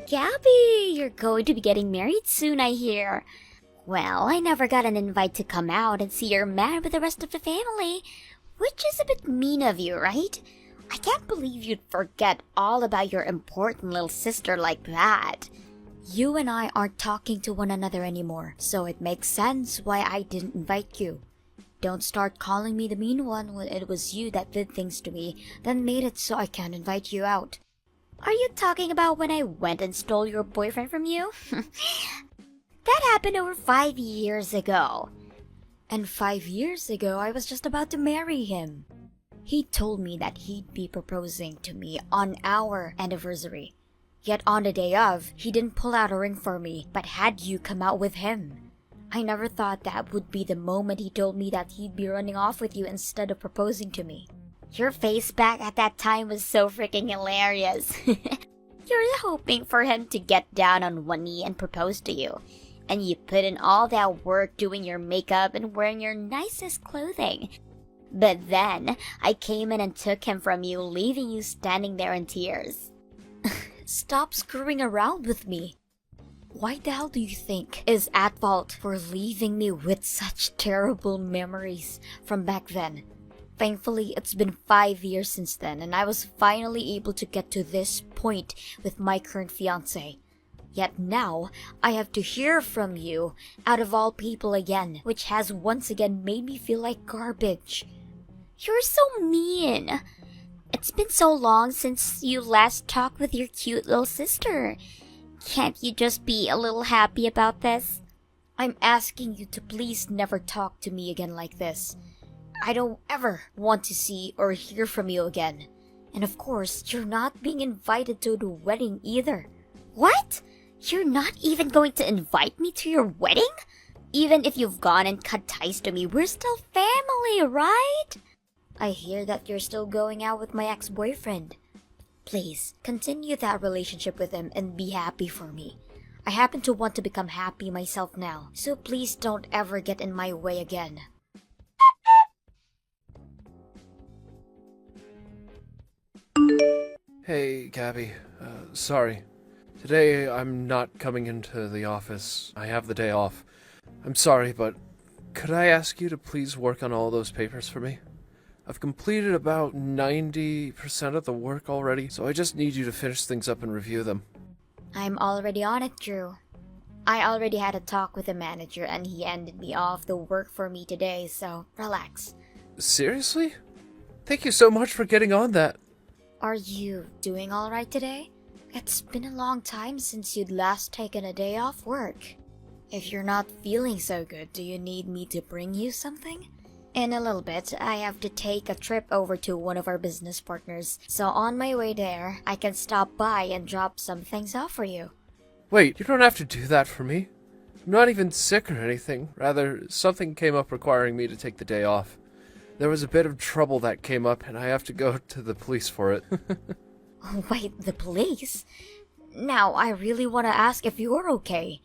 Gabby, you're going to be getting married soon, I hear. Well, I never got an invite to come out and see your man with the rest of the family, which is a bit mean of you, right? I can't believe you'd forget all about your important little sister like that. You and I aren't talking to one another anymore, so it makes sense why I didn't invite you. Don't start calling me the mean one when it was you that did things to me, then made it so I can't invite you out. Are you talking about when I went and stole your boyfriend from you? That happened over 5 years ago. And 5 years ago, I was just about to marry him. He told me that he'd be proposing to me on our anniversary. Yet on the day of, he didn't pull out a ring for me, but had you come out with him. I never thought that would be the moment he told me that he'd be running off with you instead of proposing to me. Your face back at that time was so freaking hilarious. You're hoping for him to get down on one knee and propose to you. And you put in all that work doing your makeup and wearing your nicest clothing. But then, I came in and took him from you, leaving you standing there in tears. Stop screwing around with me. Why the hell do you think is at fault for leaving me with such terrible memories from back then? Thankfully, it's been 5 years since then, and I was finally able to get to this point with my current fiance. Yet now, I have to hear from you, out of all people again, which has once again made me feel like garbage. You're so mean. It's been so long since you last talked with your cute little sister. Can't you just be a little happy about this? I'm asking you to please never talk to me again like this. I don't ever want to see or hear from you again. And of course, you're not being invited to the wedding either. What? You're not even going to invite me to your wedding? Even if you've gone and cut ties to me, we're still family, right? I hear that you're still going out with my ex-boyfriend. Please, continue that relationship with him and be happy for me. I happen to want to become happy myself now, so please don't ever get in my way again. Hey, Gabby. Sorry. Today I'm not coming into the office. I have the day off. I'm sorry, but could I ask you to please work on all those papers for me? I've completed about 90% of the work already, so I just need you to finish things up and review them. I'm already on it, Drew. I already had a talk with the manager and he ended me off the work for me today, so relax. Seriously? Thank you so much for getting on that. Are you doing alright today? It's been a long time since you'd last taken a day off work. If you're not feeling so good, do you need me to bring you something? In a little bit, I have to take a trip over to one of our business partners, so on my way there, I can stop by and drop some things off for you. Wait, you don't have to do that for me. I'm not even sick or anything. Rather, something came up requiring me to take the day off. There was a bit of trouble that came up, and I have to go to the police for it. Wait, the police? Now, I really want to ask if you're okay.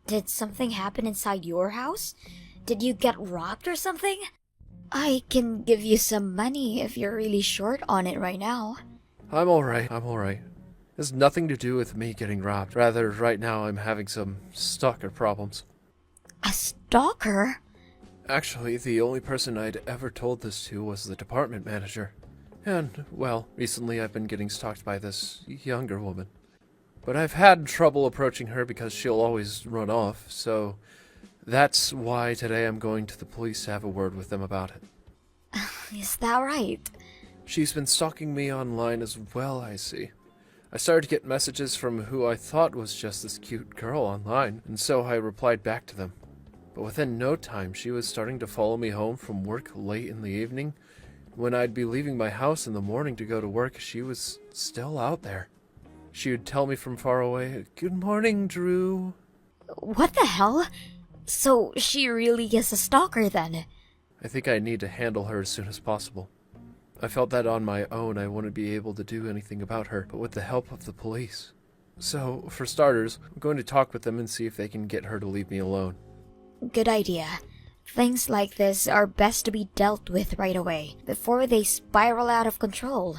Did something happen inside your house? Did you get robbed or something? I can give you some money if you're really short on it right now. I'm alright. It has nothing to do with me getting robbed. Rather, right now I'm having some stalker problems. A stalker? Actually, the only person I'd ever told this to was the department manager. And, well, recently I've been getting stalked by this younger woman. But I've had trouble approaching her because she'll always run off, so that's why today I'm going to the police to have a word with them about it. Is that right? She's been stalking me online as well, I see. I started to get messages from who I thought was just this cute girl online, and so I replied back to them. But within no time, she was starting to follow me home from work late in the evening. When I'd be leaving my house in the morning to go to work, she was still out there. She would tell me from far away, "Good morning, Drew." What the hell? So she really is a stalker then? I think I need to handle her as soon as possible. I felt that on my own I wouldn't be able to do anything about her, but with the help of the police. So, for starters, I'm going to talk with them and see if they can get her to leave me alone. Good idea. Things like this are best to be dealt with right away, before they spiral out of control.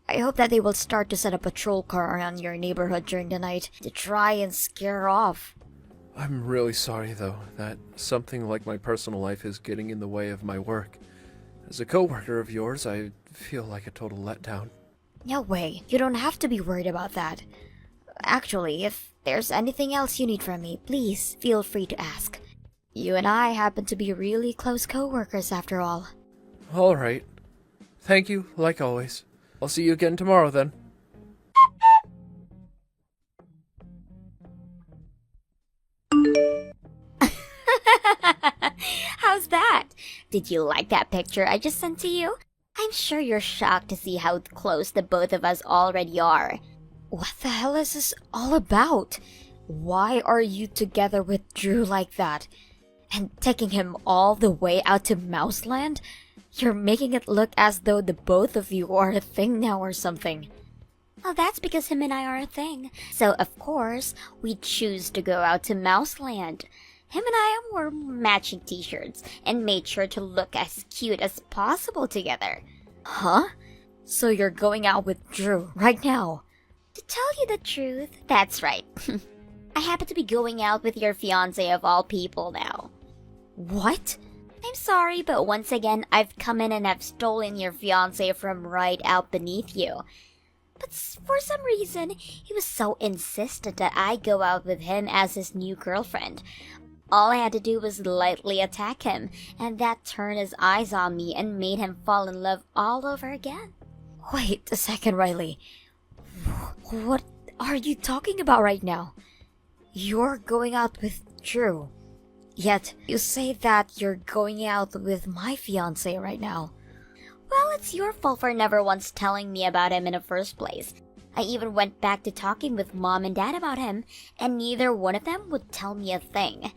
I hope that they will start to set a patrol car around your neighborhood during the night to try and scare off. I'm really sorry, though, that something like my personal life is getting in the way of my work. As a coworker of yours, I feel like a total letdown. No way, you don't have to be worried about that. Actually, if there's anything else you need from me, please feel free to ask. You and I happen to be really close coworkers after all. All right. Thank you, like always. I'll see you again tomorrow, then. How's that? Did you like that picture I just sent to you? I'm sure you're shocked to see how close the both of us already are. What the hell is this all about? Why are you together with Drew like that? And taking him all the way out to Mouseland? You're making it look as though the both of you are a thing now or something. Well, that's because him and I are a thing. So, of course, we choose to go out to Mouseland. Him and I wore matching t-shirts and made sure to look as cute as possible together. Huh? So you're going out with Drew right now? To tell you the truth, that's right. I happen to be going out with your fiance of all people now. What? I'm sorry, but once again, I've come in and have stolen your fiance from right out beneath you. But for some reason, he was so insistent that I go out with him as his new girlfriend. All I had to do was lightly attack him, and that turned his eyes on me and made him fall in love all over again. Wait a second, Riley. What are you talking about right now? You're going out with Drew. Yet, you say that you're going out with my fiancé right now. Well, it's your fault for never once telling me about him in the first place. I even went back to talking with Mom and Dad about him, and neither one of them would tell me a thing.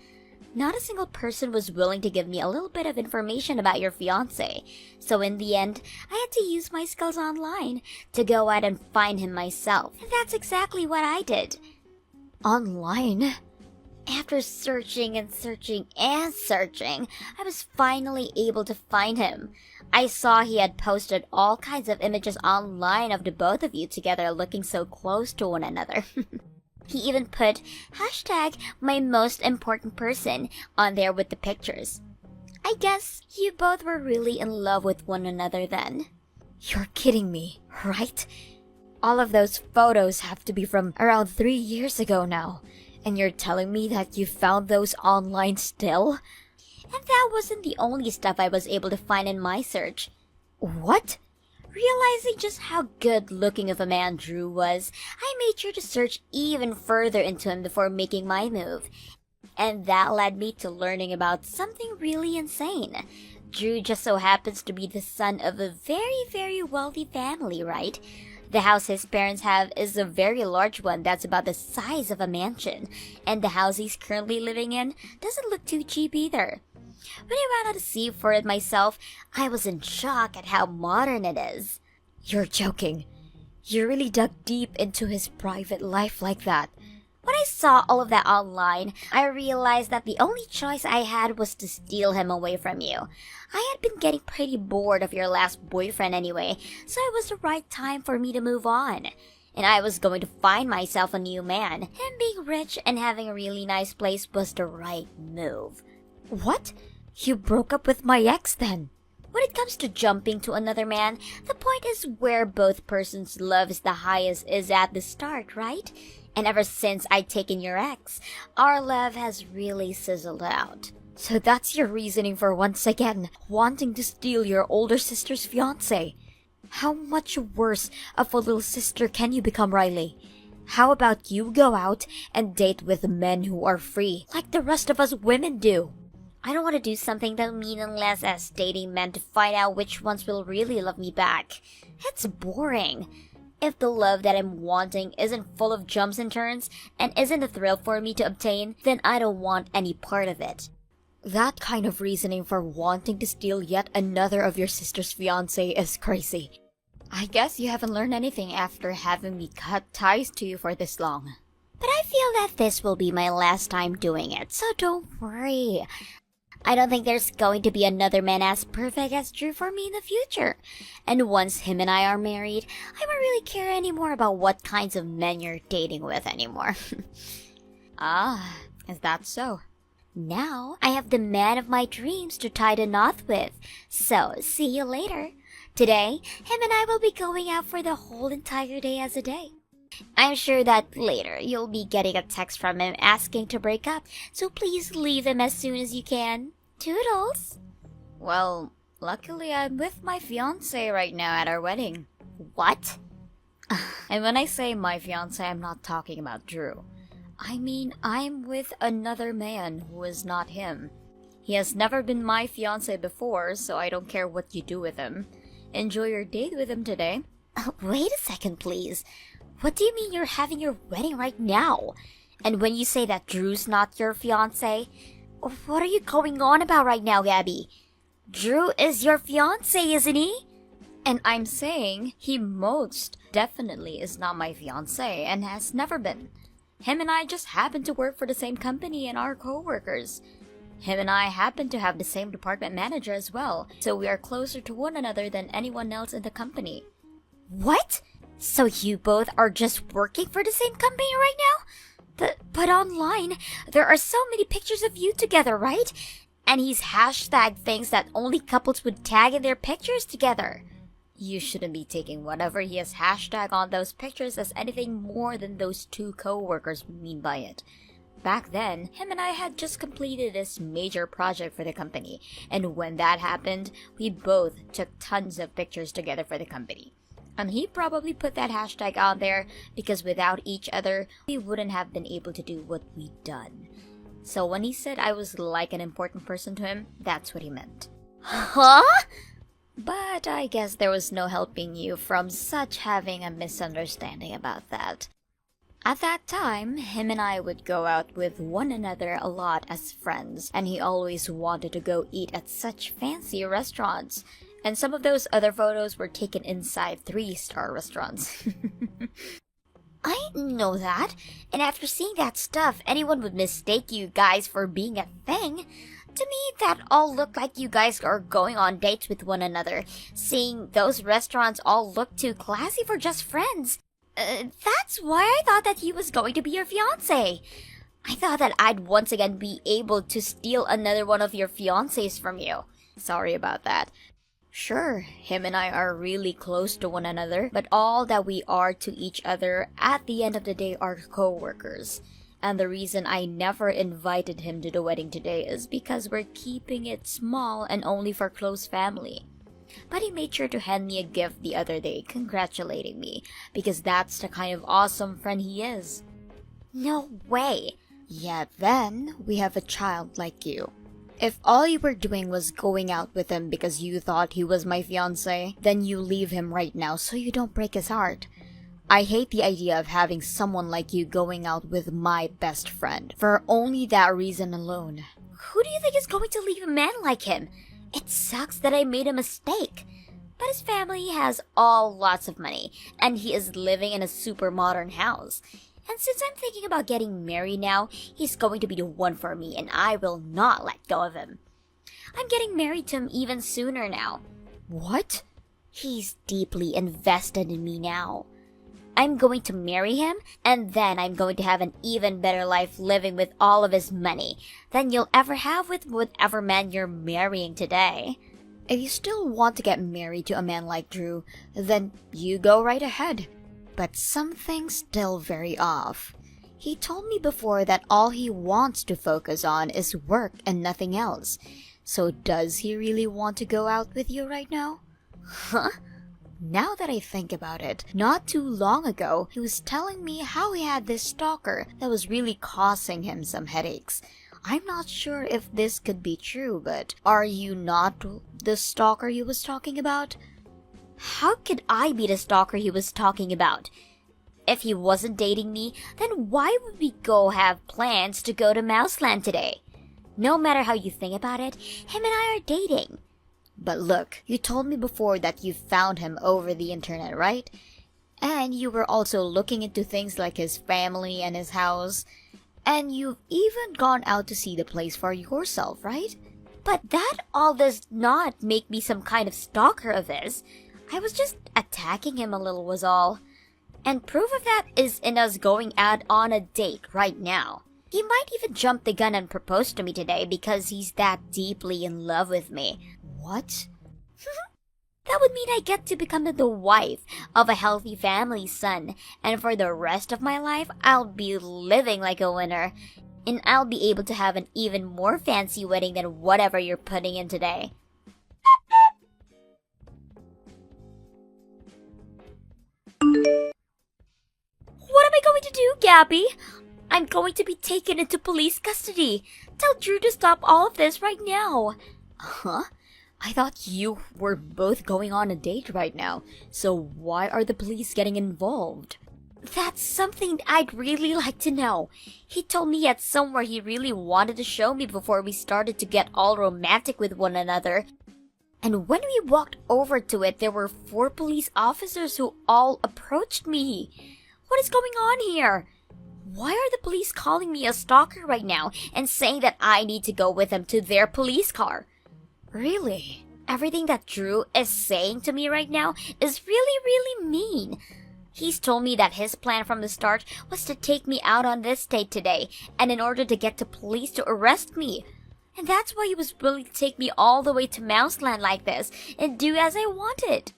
Not a single person was willing to give me a little bit of information about your fiancé, so in the end, I had to use my skills online to go out and find him myself. And that's exactly what I did. Online? After searching and searching and searching, I was finally able to find him. I saw he had posted all kinds of images online of the both of you together looking so close to one another. He even put hashtag my most important person on there with the pictures. I guess you both were really in love with one another then. You're kidding me, right? All of those photos have to be from around 3 years ago now. And you're telling me that you found those online still? And that wasn't the only stuff I was able to find in my search. What? Realizing just how good looking of a man Drew was, I made sure to search even further into him before making my move. And that led me to learning about something really insane. Drew just so happens to be the son of a very, very wealthy family, right? The house his parents have is a very large one that's about the size of a mansion, and the house he's currently living in doesn't look too cheap either. When I went out to see for it myself, I was in shock at how modern it is. You're joking. You really dug deep into his private life like that. When I saw all of that online, I realized that the only choice I had was to steal him away from you. I had been getting pretty bored of your last boyfriend anyway, so it was the right time for me to move on. And I was going to find myself a new man. Him being rich and having a really nice place was the right move. What? You broke up with my ex then? When it comes to jumping to another man, the point is where both persons' love is the highest is at the start, right? And ever since I'd taken your ex, our love has really sizzled out. So that's your reasoning for once again wanting to steal your older sister's fiancé. How much worse of a little sister can you become, Riley? How about you go out and date with men who are free, like the rest of us women do? I don't want to do something that meaningless as dating men to find out which ones will really love me back. It's boring. If the love that I'm wanting isn't full of jumps and turns, and isn't a thrill for me to obtain, then I don't want any part of it. That kind of reasoning for wanting to steal yet another of your sister's fiancé is crazy. I guess you haven't learned anything after having me cut ties to you for this long. But I feel that this will be my last time doing it, so don't worry. I don't think there's going to be another man as perfect as Drew for me in the future. And once him and I are married, I won't really care anymore about what kinds of men you're dating with anymore. Ah, is that so? Now, I have the man of my dreams to tie the knot with. So, see you later. Today, him and I will be going out for the whole entire day as a day. I'm sure that later you'll be getting a text from him asking to break up, so please leave him as soon as you can. Toodles! Well, luckily I'm with my fiance right now at our wedding. What? And when I say my fiance, I'm not talking about Drew. I mean, I'm with another man who is not him. He has never been my fiance before, so I don't care what you do with him. Enjoy your date with him today. Wait a second, please. What do you mean you're having your wedding right now? And when you say that Drew's not your fiance, what are you going on about right now, Gabby? Drew is your fiance, isn't he? And I'm saying he most definitely is not my fiance and has never been. Him and I just happen to work for the same company and are co-workers. Him and I happen to have the same department manager as well, so we are closer to one another than anyone else in the company. What? So you both are just working for the same company right now? But online, there are so many pictures of you together, right? And he's hashtag things that only couples would tag in their pictures together. You shouldn't be taking whatever he has hashtag on those pictures as anything more than those two co-workers mean by it. Back then, him and I had just completed this major project for the company, and when that happened, we both took tons of pictures together for the company. And he probably put that hashtag on there because without each other, we wouldn't have been able to do what we'd done. So when he said I was like an important person to him, that's what he meant. Huh? But I guess there was no helping you from such having a misunderstanding about that. At that time, him and I would go out with one another a lot as friends, and he always wanted to go eat at such fancy restaurants. And some of those other photos were taken inside 3-star restaurants. I didn't know that. And after seeing that stuff, anyone would mistake you guys for being a thing. To me, that all looked like you guys are going on dates with one another. Seeing those restaurants all look too classy for just friends. That's why I thought that he was going to be your fiancé. I thought that I'd once again be able to steal another one of your fiancés from you. Sorry about that. Sure, him and I are really close to one another, but all that we are to each other at the end of the day are co-workers. And the reason I never invited him to the wedding today is because we're keeping it small and only for close family. But he made sure to hand me a gift the other day congratulating me, because that's the kind of awesome friend he is. No way. Yet then, we have a child like you. If all you were doing was going out with him because you thought he was my fiancé, then you leave him right now so you don't break his heart. I hate the idea of having someone like you going out with my best friend, for only that reason alone. Who do you think is going to leave a man like him? It sucks that I made a mistake. But his family has all lots of money, and he is living in a super modern house. And since I'm thinking about getting married now, he's going to be the one for me, and I will not let go of him. I'm getting married to him even sooner now. What? He's deeply invested in me now. I'm going to marry him, and then I'm going to have an even better life living with all of his money than you'll ever have with whatever man you're marrying today. If you still want to get married to a man like Drew, then you go right ahead. But something's still very off. He told me before that all he wants to focus on is work and nothing else. So does he really want to go out with you right now? Huh? Now that I think about it, not too long ago, he was telling me how he had this stalker that was really causing him some headaches. I'm not sure if this could be true, but are you not the stalker he was talking about? How could I be the stalker he was talking about? If he wasn't dating me, then why would we go have plans to go to Mouseland today? No matter how you think about it, him and I are dating. But look, you told me before that you found him over the internet, right? And you were also looking into things like his family and his house. And you've even gone out to see the place for yourself, right? But that all does not make me some kind of stalker of his. I was just attacking him a little was all. And proof of that is in us going out on a date right now. He might even jump the gun and propose to me today because he's that deeply in love with me. What? That would mean I get to become the wife of a healthy family son, and for the rest of my life, I'll be living like a winner. And I'll be able to have an even more fancy wedding than whatever you're putting in today. What am I going to do, Gabby? I'm going to be taken into police custody. Tell Drew to stop all of this right now. Huh? I thought you were both going on a date right now, so why are the police getting involved? That's something I'd really like to know. He told me at somewhere he really wanted to show me before we started to get all romantic with one another. And when we walked over to it, there were 4 police officers who all approached me. What is going on here? Why are the police calling me a stalker right now and saying that I need to go with them to their police car? Really? Everything that Drew is saying to me right now is really mean. He's told me that his plan from the start was to take me out on this date today, and in order to get the police to arrest me. And that's why he was willing to take me all the way to Mouseland like this and do as I wanted.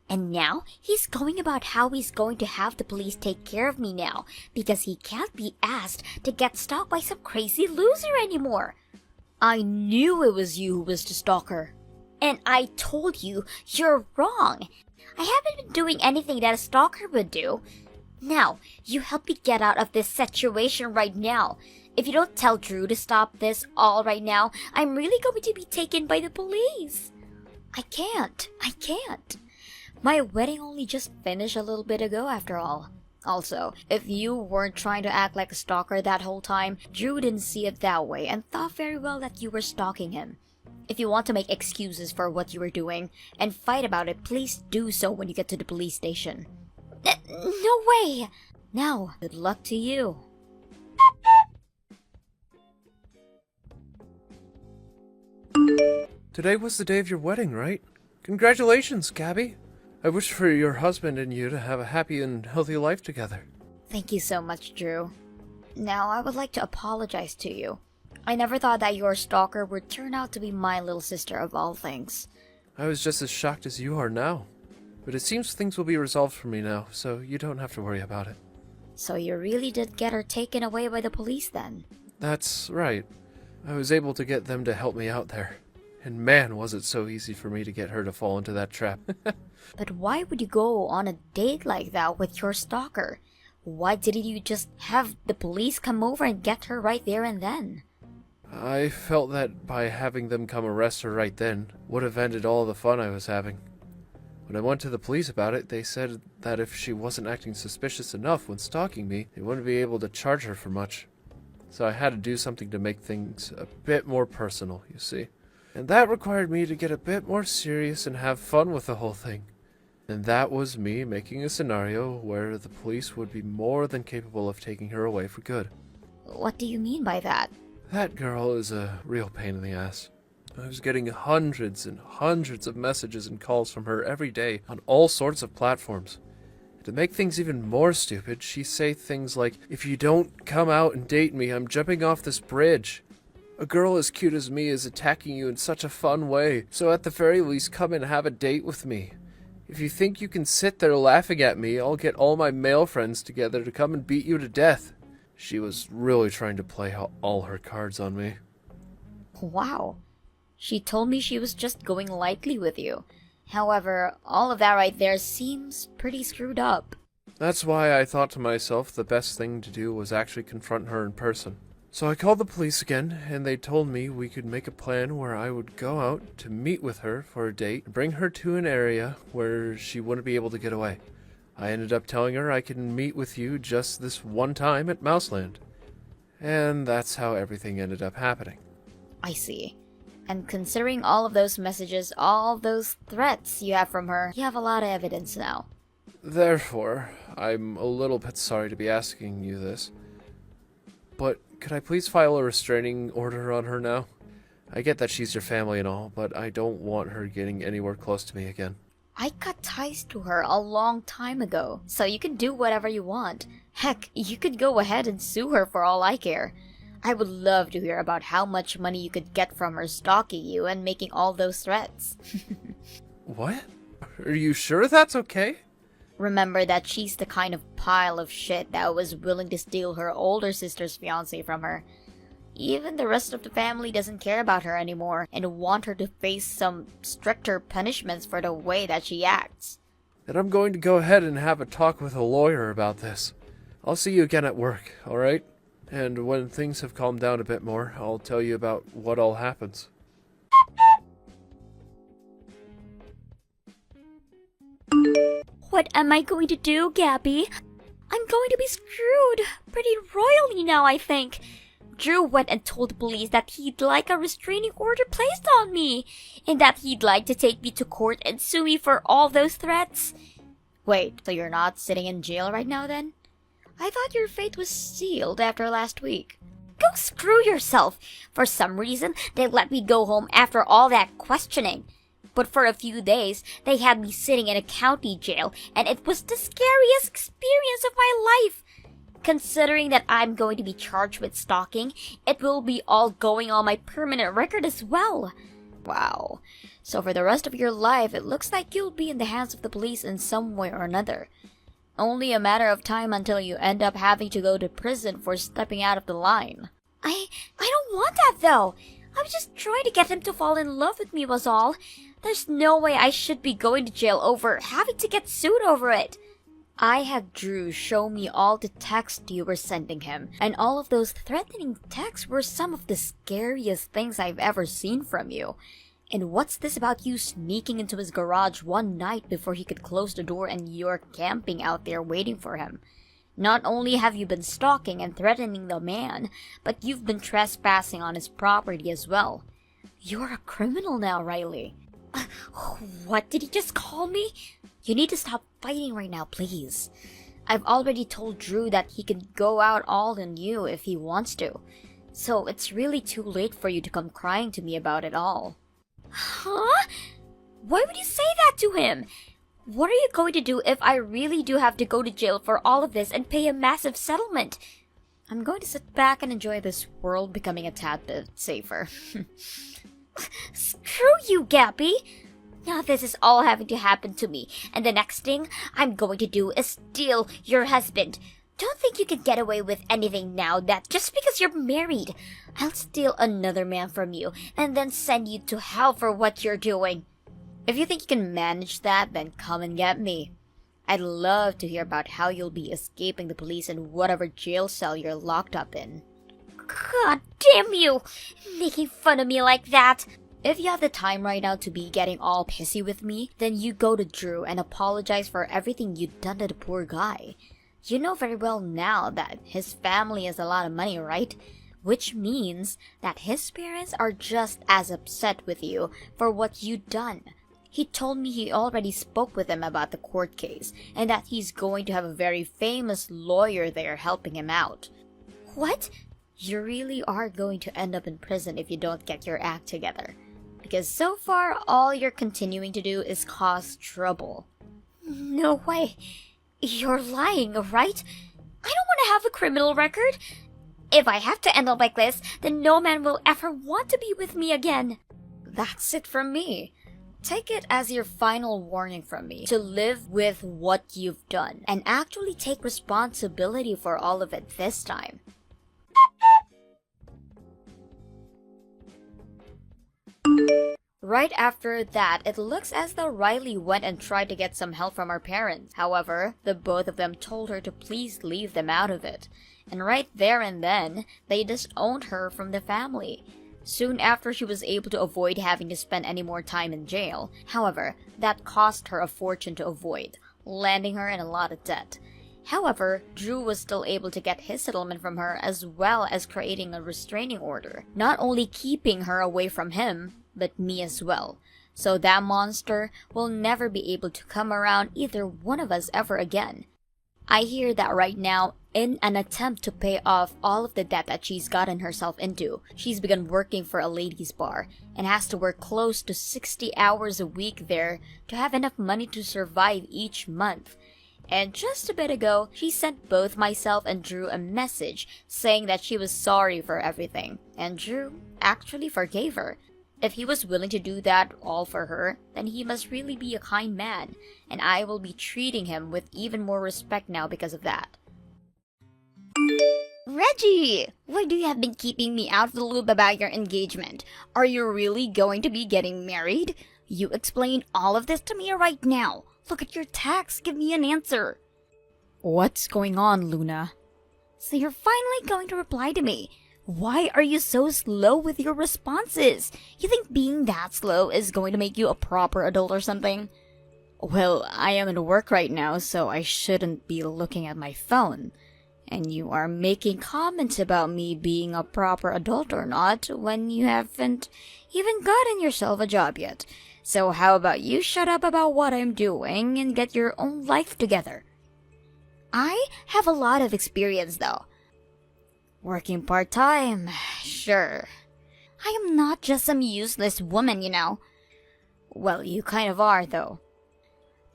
And now he's going about how he's going to have the police take care of me now because he can't be asked to get stalked by some crazy loser anymore. I knew it was you who was the stalker. And I told you, you're wrong. I haven't been doing anything that a stalker would do. Now, you help me get out of this situation right now. If you don't tell Drew to stop this all right now, I'm really going to be taken by the police. I can't. My wedding only just finished a little bit ago after all. Also, if you weren't trying to act like a stalker that whole time, Drew didn't see it that way and thought very well that you were stalking him. If you want to make excuses for what you were doing and fight about it, please do so when you get to the police station. No way! Now, good luck to you. Today was the day of your wedding, right? Congratulations, Gabby. I wish for your husband and you to have a happy and healthy life together. Thank you so much, Drew. Now, I would like to apologize to you. I never thought that your stalker would turn out to be my little sister of all things. I was just as shocked as you are now. But it seems things will be resolved for me now, so you don't have to worry about it. So you really did get her taken away by the police then? That's right. I was able to get them to help me out there. And man, was it so easy for me to get her to fall into that trap. But why would you go on a date like that with your stalker? Why didn't you just have the police come over and get her right there and then? I felt that by having them come arrest her right then would have ended all the fun I was having. When I went to the police about it, they said that if she wasn't acting suspicious enough when stalking me, they wouldn't be able to charge her for much. So I had to do something to make things a bit more personal, you see. And that required me to get a bit more serious and have fun with the whole thing. And that was me making a scenario where the police would be more than capable of taking her away for good. What do you mean by that? That girl is a real pain in the ass. I was getting hundreds and hundreds of messages and calls from her every day on all sorts of platforms. To make things even more stupid, she'd say things like, "If you don't come out and date me, I'm jumping off this bridge. A girl as cute as me is attacking you in such a fun way, so at the very least come and have a date with me. If you think you can sit there laughing at me, I'll get all my male friends together to come and beat you to death." She was really trying to play all her cards on me. Wow. She told me she was just going lightly with you. However, all of that right there seems pretty screwed up. That's why I thought to myself the best thing to do was actually confront her in person. So I called the police again, and they told me we could make a plan where I would go out to meet with her for a date and bring her to an area where she wouldn't be able to get away. I ended up telling her I could meet with you just this one time at Mouseland. And that's how everything ended up happening. I see. And considering all of those messages, all those threats you have from her, you have a lot of evidence now. Therefore, I'm a little bit sorry to be asking you this, but could I please file a restraining order on her now? I get that she's your family and all, but I don't want her getting anywhere close to me again. I cut ties to her a long time ago, so you can do whatever you want. Heck, you could go ahead and sue her for all I care. I would love to hear about how much money you could get from her stalking you and making all those threats. What? Are you sure that's okay? Remember that she's the kind of pile of shit that was willing to steal her older sister's fiance from her. Even the rest of the family doesn't care about her anymore and want her to face some stricter punishments for the way that she acts. And I'm going to go ahead and have a talk with a lawyer about this. I'll see you again at work, alright? And when things have calmed down a bit more, I'll tell you about what all happens. What am I going to do, Gabby? I'm going to be screwed pretty royally now, I think. Drew went and told the police that he'd like a restraining order placed on me, and that he'd like to take me to court and sue me for all those threats. Wait, so you're not sitting in jail right now then? I thought your fate was sealed after last week. Go screw yourself. For some reason, they let me go home after all that questioning. But for a few days, they had me sitting in a county jail, and it was the scariest experience of my life. Considering that I'm going to be charged with stalking, it will be all going on my permanent record as well. Wow. So for the rest of your life, it looks like you'll be in the hands of the police in some way or another. Only a matter of time until you end up having to go to prison for stepping out of the line. I don't want that though. I was just trying to get him to fall in love with me was all. There's no way I should be going to jail over having to get sued over it. I had Drew show me all the texts you were sending him, and all of those threatening texts were some of the scariest things I've ever seen from you. And what's this about you sneaking into his garage one night before he could close the door and you're camping out there waiting for him? Not only have you been stalking and threatening the man, but you've been trespassing on his property as well. You're a criminal now, Riley. What did he just call me? You need to stop fighting right now, please. I've already told Drew that he can go out all on you if he wants to. So it's really too late for you to come crying to me about it all. Huh? Why would you say that to him? What are you going to do if I really do have to go to jail for all of this and pay a massive settlement? I'm going to sit back and enjoy this world becoming a tad bit safer. Screw you, Gabby! Now this is all having to happen to me, and the next thing I'm going to do is steal your husband. Don't think you can get away with anything now that just because you're married. I'll steal another man from you and then send you to hell for what you're doing. If you think you can manage that, then come and get me. I'd love to hear about how you'll be escaping the police in whatever jail cell you're locked up in. God damn you! Making fun of me like that! If you have the time right now to be getting all pissy with me, then you go to Drew and apologize for everything you've done to the poor guy. You know very well now that his family has a lot of money, right? Which means that his parents are just as upset with you for what you've done. He told me he already spoke with them about the court case and that he's going to have a very famous lawyer there helping him out. What? You really are going to end up in prison if you don't get your act together. Because so far, all you're continuing to do is cause trouble. No way. You're lying, right? I don't want to have a criminal record. If I have to end up like this, then no man will ever want to be with me again. That's it from me. Take it as your final warning from me to live with what you've done and actually take responsibility for all of it this time. Right after that, it looks as though Riley went and tried to get some help from her parents. However, the both of them told her to please leave them out of it. And right there and then, they disowned her from the family. Soon after, she was able to avoid having to spend any more time in jail. However, that cost her a fortune to avoid, landing her in a lot of debt. However, Drew was still able to get his settlement from her as well as creating a restraining order, not only keeping her away from him, but me as well. So that monster will never be able to come around either one of us ever again. I hear that right now, in an attempt to pay off all of the debt that she's gotten herself into, she's begun working for a ladies' bar and has to work close to 60 hours a week there to have enough money to survive each month. And just a bit ago, she sent both myself and Drew a message saying that she was sorry for everything, and Drew actually forgave her. If he was willing to do that all for her, then he must really be a kind man, and I will be treating him with even more respect now because of that. Reggie, why do you have been keeping me out of the loop about your engagement? Are you really going to be getting married? You explain all of this to me right now. Look at your text. Give me an answer. What's going on, Luna? So you're finally going to reply to me. Why are you so slow with your responses? You think being that slow is going to make you a proper adult or something? Well, I am at work right now, so I shouldn't be looking at my phone. And you are making comments about me being a proper adult or not when you haven't even gotten yourself a job yet. So how about you shut up about what I'm doing and get your own life together? I have a lot of experience though. Working part-time, sure. I am not just some useless woman, you know. Well, you kind of are, though.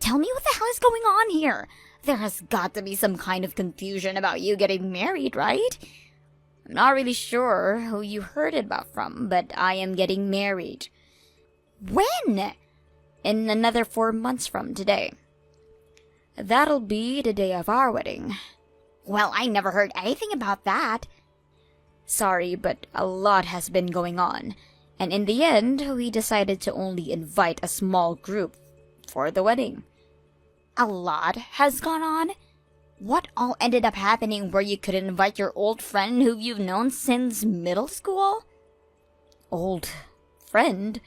Tell me what the hell is going on here. There has got to be some kind of confusion about you getting married, right? I'm not really sure who you heard it about from, but I am getting married. When? In another 4 months from today. That'll be the day of our wedding. Well, I never heard anything about that. Sorry, but a lot has been going on, and in the end, we decided to only invite a small group for the wedding. A lot has gone on? What all ended up happening where you could invite your old friend who you've known since middle school? Old friend?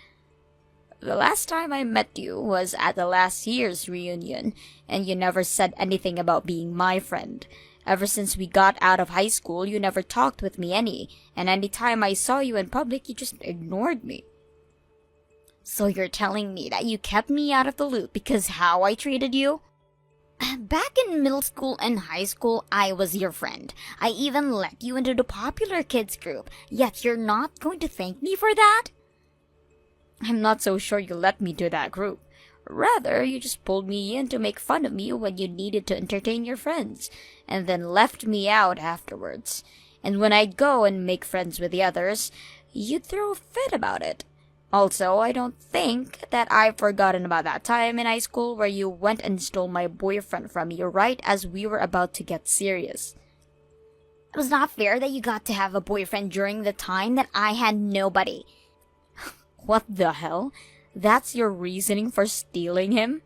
The last time I met you was at the last year's reunion, and you never said anything about being my friend. Ever since we got out of high school, you never talked with me any, and any time I saw you in public, you just ignored me. So you're telling me that you kept me out of the loop because how I treated you? Back in middle school and high school, I was your friend. I even let you into the popular kids group, yet you're not going to thank me for that? I'm not so sure you let me to that group. Rather, you just pulled me in to make fun of me when you needed to entertain your friends, and then left me out afterwards. And when I'd go and make friends with the others, you'd throw a fit about it. Also, I don't think that I've forgotten about that time in high school where you went and stole my boyfriend from me right as we were about to get serious. It was not fair that you got to have a boyfriend during the time that I had nobody. What the hell? That's your reasoning for stealing him?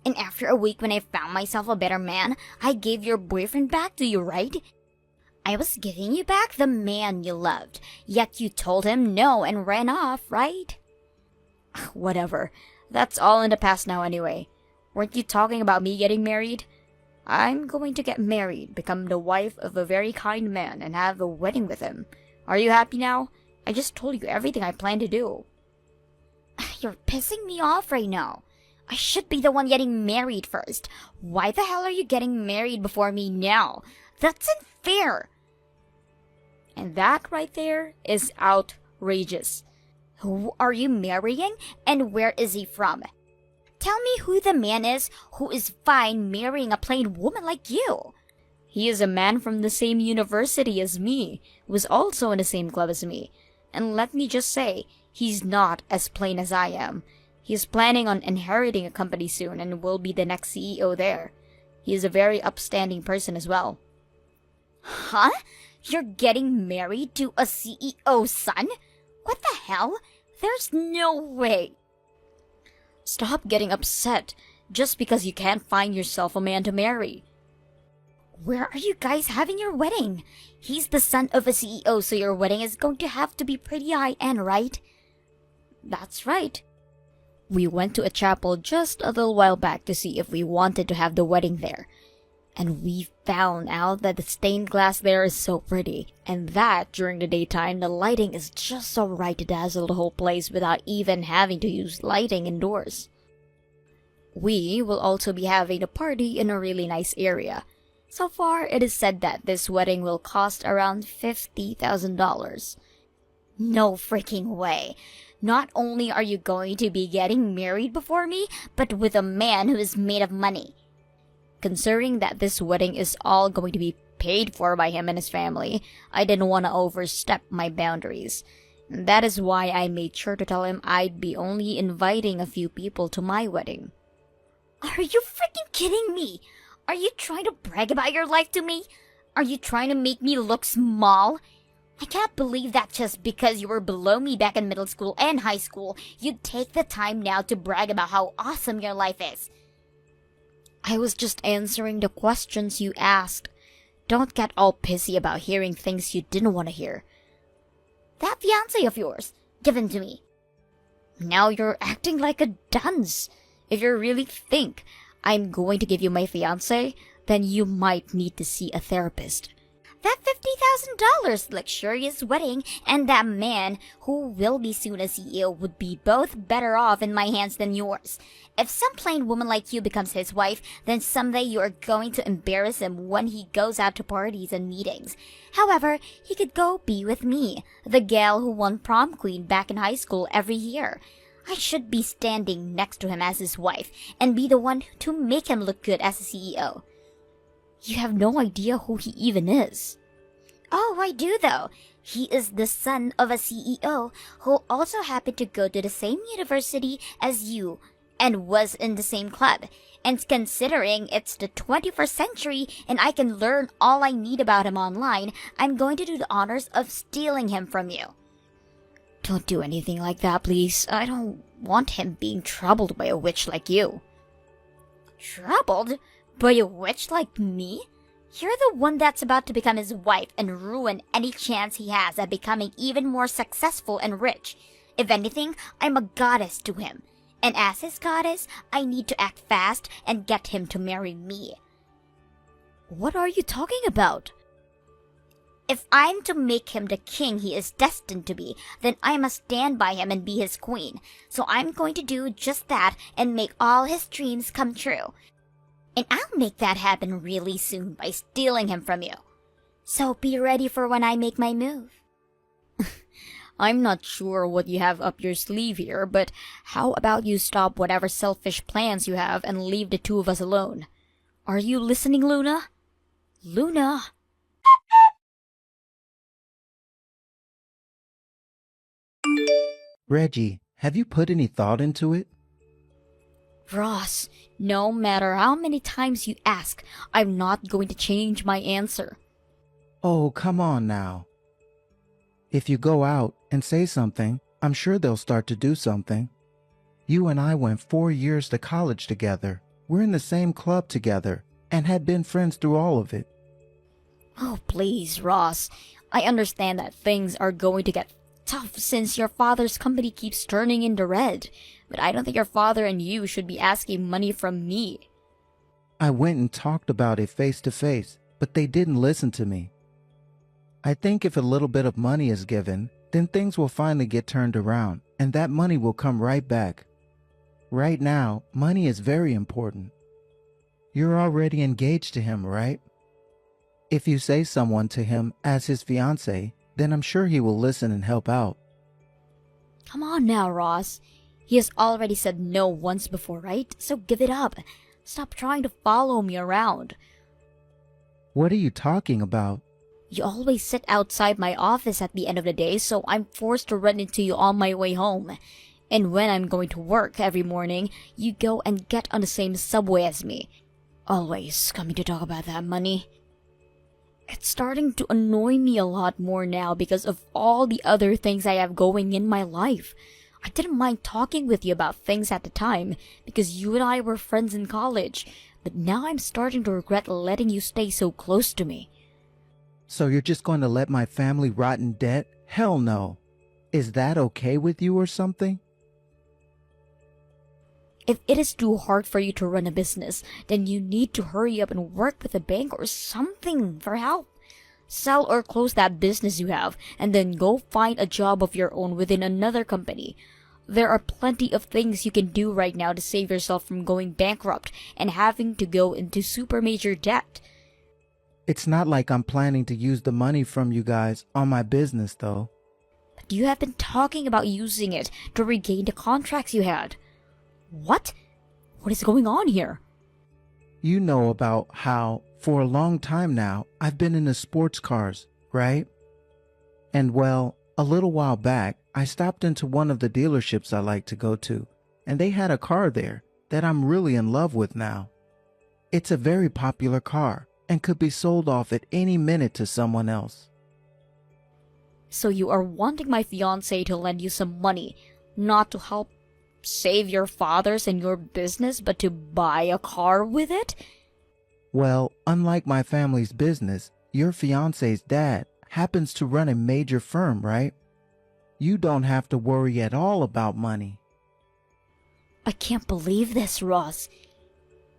And after a week when I found myself a better man, I gave your boyfriend back to you, right? I was giving you back the man you loved, yet you told him no and ran off, right? Whatever. That's all in the past now anyway. Weren't you talking about me getting married? I'm going to get married, become the wife of a very kind man, and have a wedding with him. Are you happy now? I just told you everything I plan to do. You're pissing me off right now. I should be the one getting married first. Why the hell are you getting married before me now? That's unfair. And that right there is outrageous. Who are you marrying and where is he from? Tell me who the man is who is fine marrying a plain woman like you. He is a man from the same university as me, who was also in the same club as me. And let me just say, he's not as plain as I am. He is planning on inheriting a company soon and will be the next CEO there. He is a very upstanding person as well. Huh? You're getting married to a CEO's son? What the hell? There's no way. Stop getting upset just because you can't find yourself a man to marry. Where are you guys having your wedding? He's the son of a CEO, so your wedding is going to have to be pretty high-end, right? That's right. We went to a chapel just a little while back to see if we wanted to have the wedding there. And we found out that the stained glass there is so pretty, and that during the daytime the lighting is just so right to dazzle the whole place without even having to use lighting indoors. We will also be having a party in a really nice area. So far, it is said that this wedding will cost around $50,000. No freaking way. Not only are you going to be getting married before me, but with a man who is made of money. Considering that this wedding is all going to be paid for by him and his family, I didn't want to overstep my boundaries. And that is why I made sure to tell him I'd be only inviting a few people to my wedding. Are you freaking kidding me? Are you trying to brag about your life to me? Are you trying to make me look small? I can't believe that just because you were below me back in middle school and high school, you'd take the time now to brag about how awesome your life is. I was just answering the questions you asked. Don't get all pissy about hearing things you didn't want to hear. That fiance of yours, given to me. Now you're acting like a dunce. If you really think I'm going to give you my fiance, then you might need to see a therapist. That $50,000 luxurious wedding and that man who will be soon a CEO would be both better off in my hands than yours. If some plain woman like you becomes his wife, then someday you are going to embarrass him when he goes out to parties and meetings. However, he could go be with me, the gal who won prom queen back in high school every year. I should be standing next to him as his wife and be the one to make him look good as a CEO. You have no idea who he even is. Oh, I do though. He is the son of a CEO who also happened to go to the same university as you and was in the same club. And considering it's the 21st century and I can learn all I need about him online, I'm going to do the honors of stealing him from you. Don't do anything like that, please. I don't want him being troubled by a witch like you. Troubled? By a witch like me? You're the one that's about to become his wife and ruin any chance he has at becoming even more successful and rich. If anything, I'm a goddess to him. And as his goddess, I need to act fast and get him to marry me. What are you talking about? If I'm to make him the king he is destined to be, then I must stand by him and be his queen. So I'm going to do just that and make all his dreams come true. And I'll make that happen really soon by stealing him from you. So be ready for when I make my move. I'm not sure what you have up your sleeve here, but how about you stop whatever selfish plans you have and leave the two of us alone? Are you listening, Luna? Luna? Reggie, have you put any thought into it? Ross, no matter how many times you ask, I'm not going to change my answer. Oh, come on now. If you go out and say something, I'm sure they'll start to do something. You and I went 4 years to college together. We're in the same club together and had been friends through all of it. Oh, please, Ross. I understand that things are going to get tough since your father's company keeps turning in the red. But I don't think your father and you should be asking money from me. I went and talked about it face to face, but they didn't listen to me. I think if a little bit of money is given, then things will finally get turned around, and that money will come right back. Right now, money is very important. You're already engaged to him, right? If you say someone to him as his fiance, then I'm sure he will listen and help out. Come on now, Ross. He has already said no once before, right? So give it up. Stop trying to follow me around. What are you talking about? You always sit outside my office at the end of the day, so I'm forced to run into you on my way home. And when I'm going to work every morning, you go and get on the same subway as me. Always coming to talk about that money. It's starting to annoy me a lot more now because of all the other things I have going in my life. I didn't mind talking with you about things at the time because you and I were friends in college, but now I'm starting to regret letting you stay so close to me. So you're just going to let my family rot in debt? Hell no. Is that okay with you or something? If it is too hard for you to run a business, then you need to hurry up and work with a bank or something for help. Sell or close that business you have, and then go find a job of your own within another company. There are plenty of things you can do right now to save yourself from going bankrupt and having to go into super major debt. It's not like I'm planning to use the money from you guys on my business, though. But you have been talking about using it to regain the contracts you had. What? What is going on here? You know about how, for a long time now, I've been into sports cars, right? And well, a little while back, I stopped into one of the dealerships I like to go to, and they had a car there that I'm really in love with now. It's a very popular car and could be sold off at any minute to someone else. So you are wanting my fiance to lend you some money, not to help save your father's and your business, but to buy a car with it? Well, unlike my family's business, your fiance's dad happens to run a major firm, right? You don't have to worry at all about money. I can't believe this, Ross.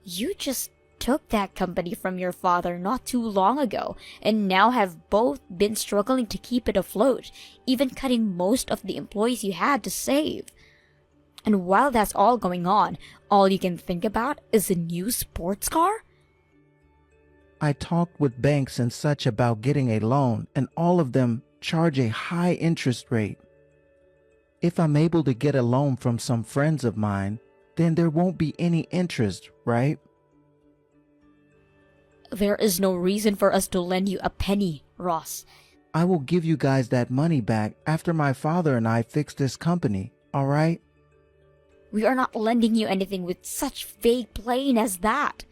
You just took that company from your father not too long ago, and now have both been struggling to keep it afloat, even cutting most of the employees you had to save. And while that's all going on, all you can think about is a new sports car? I talked with banks and such about getting a loan, and all of them charge a high interest rate. If I'm able to get a loan from some friends of mine, then there won't be any interest, right? There is no reason for us to lend you a penny, Ross. I will give you guys that money back after my father and I fix this company, all right? We are not lending you anything with such vague plain as that.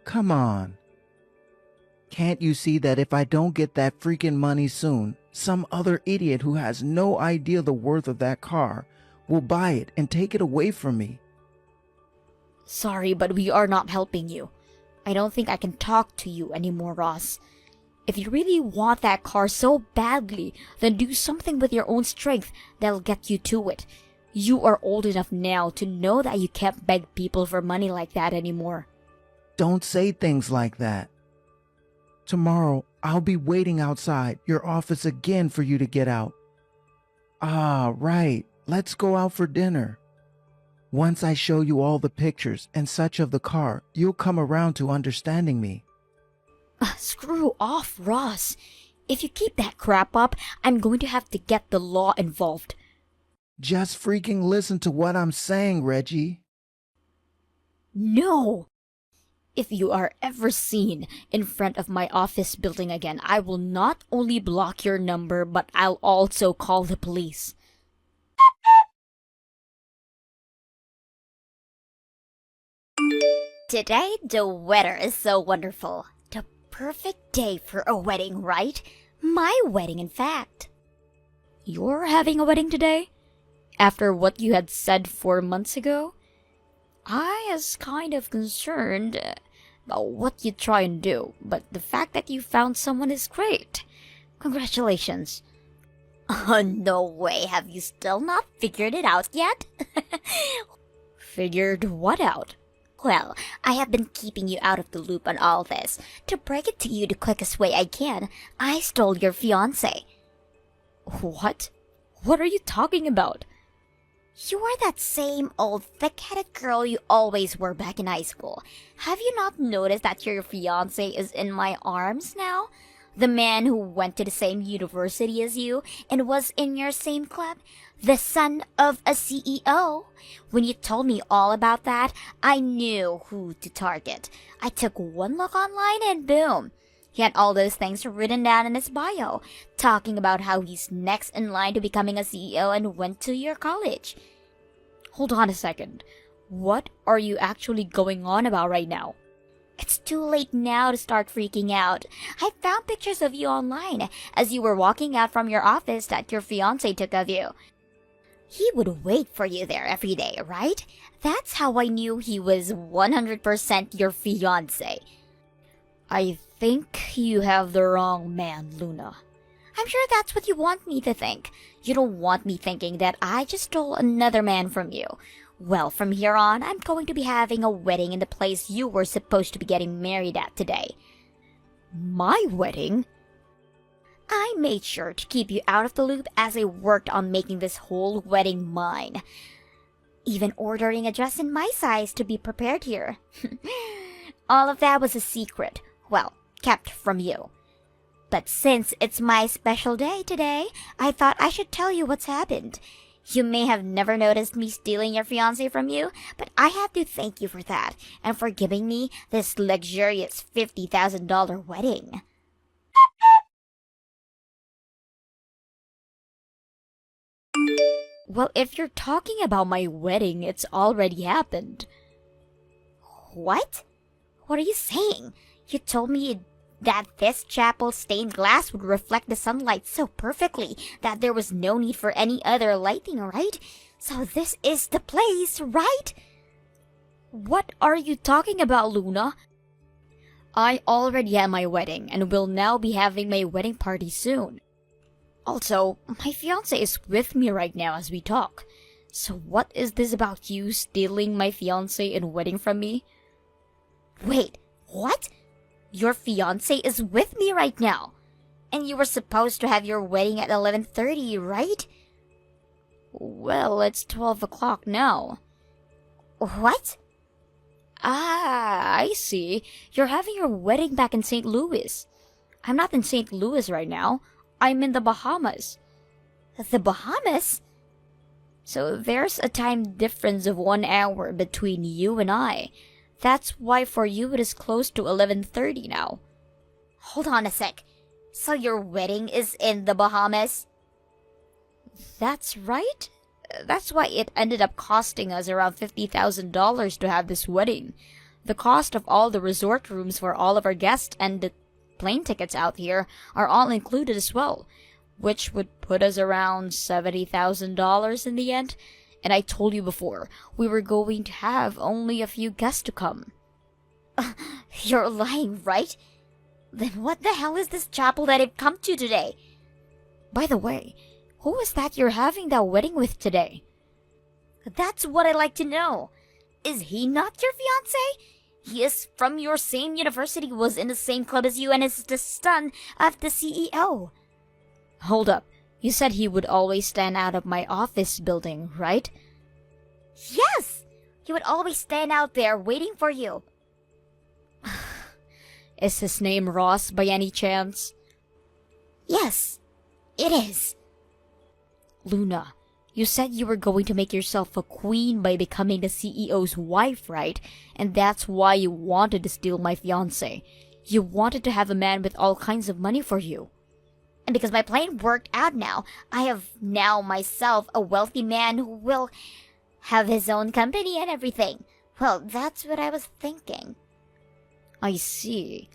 Come on. Can't you see that if I don't get that freaking money soon, some other idiot who has no idea the worth of that car will buy it and take it away from me? Sorry, but we are not helping you. I don't think I can talk to you anymore, Ross. If you really want that car so badly, then do something with your own strength that'll get you to it. You are old enough now to know that you can't beg people for money like that anymore. Don't say things like that. Tomorrow, I'll be waiting outside your office again for you to get out. Ah, right. Let's go out for dinner. Once I show you all the pictures and such of the car, you'll come around to understanding me. Screw off, Ross. If you keep that crap up, I'm going to have to get the law involved. Just freaking listen to what I'm saying, Reggie. No! If you are ever seen in front of my office building again, I will not only block your number, but I'll also call the police. Today, the weather is so wonderful. The perfect day for a wedding, right? My wedding, in fact. You're having a wedding today? After what you had said 4 months ago? I was kind of concerned about what you'd try and do, but the fact that you found someone is great. Congratulations. Oh, no way. Have you still not figured it out yet? Figured what out? Well, I have been keeping you out of the loop on all this. To break it to you the quickest way I can, I stole your fiance. What? What are you talking about? You are that same old thick-headed girl you always were back in high school. Have you not noticed that your fiance is in my arms now? The man who went to the same university as you and was in your same club? The son of a CEO? When you told me all about that, I knew who to target. I took one look online and boom. He had all those things written down in his bio, talking about how he's next in line to becoming a CEO and went to your college. Hold on a second. What are you actually going on about right now? It's too late now to start freaking out. I found pictures of you online as you were walking out from your office that your fiance took of you. He would wait for you there every day, right? That's how I knew he was 100% your fiance. I think you have the wrong man, Luna. I'm sure that's what you want me to think. You don't want me thinking that I just stole another man from you. Well, from here on, I'm going to be having a wedding in the place you were supposed to be getting married at today. My wedding? I made sure to keep you out of the loop as I worked on making this whole wedding mine. Even ordering a dress in my size to be prepared here. All of that was a secret. Well, kept from you. But since it's my special day today, I thought I should tell you what's happened. You may have never noticed me stealing your fiancé from you, but I have to thank you for that and for giving me this luxurious $50,000 wedding. Well, if you're talking about my wedding, it's already happened. What? What are you saying? You told me that this chapel's stained glass would reflect the sunlight so perfectly that there was no need for any other lighting, right? So this is the place, right? What are you talking about, Luna? I already had my wedding and will now be having my wedding party soon. Also, my fiancé is with me right now as we talk. So what is this about you stealing my fiancé and wedding from me? Wait, what? Your fiancé is with me right now. And you were supposed to have your wedding at 11:30, right? Well, it's 12 o'clock now. What? Ah, I see. You're having your wedding back in St. Louis. I'm not in St. Louis right now. I'm in the Bahamas. The Bahamas? So there's a time difference of 1 hour between you and I. That's why for you it is close to 11:30 now. Hold on a sec. So your wedding is in the Bahamas? That's right. That's why it ended up costing us around $50,000 to have this wedding. The cost of all the resort rooms for all of our guests and the plane tickets out here are all included as well, which would put us around $70,000 in the end. And I told you before, we were going to have only a few guests to come. You're lying, right? Then what the hell is this chapel that I've come to today? By the way, who is that you're having that wedding with today? That's what I'd like to know. Is he not your fiancé? He is from your same university, was in the same club as you, and is the son of the CEO. Hold up. You said he would always stand out of my office building, right? Yes! He would always stand out there waiting for you. Is his name Ross by any chance? Yes, it is. Luna, you said you were going to make yourself a queen by becoming the CEO's wife, right? And that's why you wanted to steal my fiancé. You wanted to have a man with all kinds of money for you. And because my plan worked out now, I have now myself a wealthy man who will have his own company and everything. Well, that's what I was thinking. I see.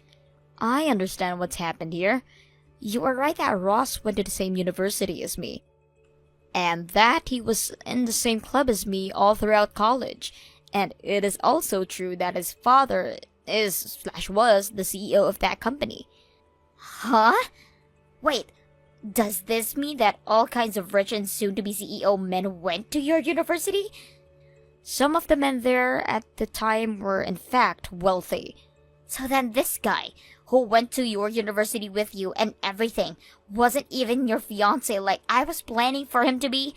I understand what's happened here. You are right that Ross went to the same university as me. And that he was in the same club as me all throughout college. And it is also true that his father was the CEO of that company. Huh? Wait, does this mean that all kinds of rich and soon-to-be CEO men went to your university? Some of the men there at the time were in fact wealthy. So then this guy, who went to your university with you and everything, wasn't even your fiancé like I was planning for him to be?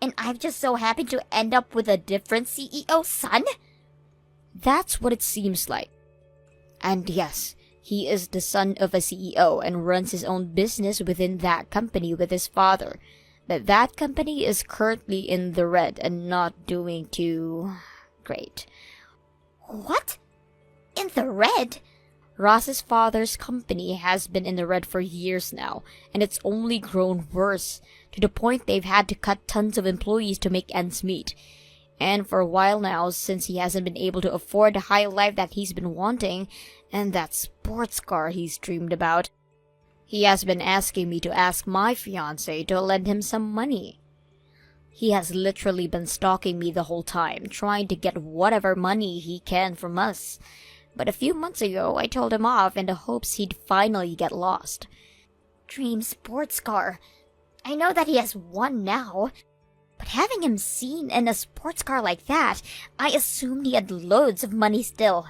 And I've just so happened to end up with a different CEO's son? That's what it seems like. And yes, he is the son of a CEO and runs his own business within that company with his father. But that company is currently in the red and not doing too great. What? In the red? Ross's father's company has been in the red for years now, and it's only grown worse, to the point they've had to cut tons of employees to make ends meet. And for a while now, since he hasn't been able to afford the high life that he's been wanting, and that sports car he's dreamed about, he has been asking me to ask my fiancé to lend him some money. He has literally been stalking me the whole time, trying to get whatever money he can from us. But a few months ago, I told him off in the hopes he'd finally get lost. Dream sports car. I know that he has one now. But having him seen in a sports car like that, I assumed he had loads of money still.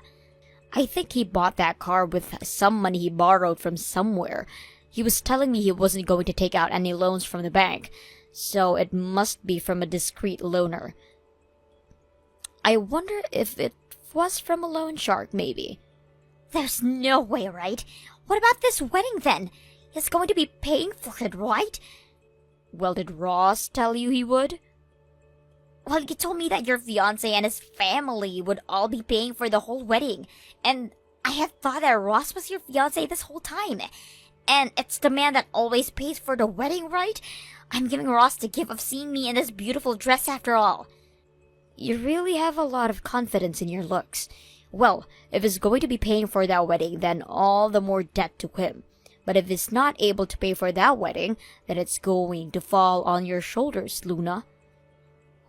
I think he bought that car with some money he borrowed from somewhere. He was telling me he wasn't going to take out any loans from the bank, so it must be from a discreet loaner. I wonder if it was from a loan shark, maybe. There's no way, right? What about this wedding then? He's going to be paying for it, right? Well, did Ross tell you he would? Well, you told me that your fiance and his family would all be paying for the whole wedding. And I had thought that Ross was your fiance this whole time. And it's the man that always pays for the wedding, right? I'm giving Ross the gift of seeing me in this beautiful dress after all. You really have a lot of confidence in your looks. Well, if he's going to be paying for that wedding, then all the more debt to him. But if he's not able to pay for that wedding, then it's going to fall on your shoulders, Luna.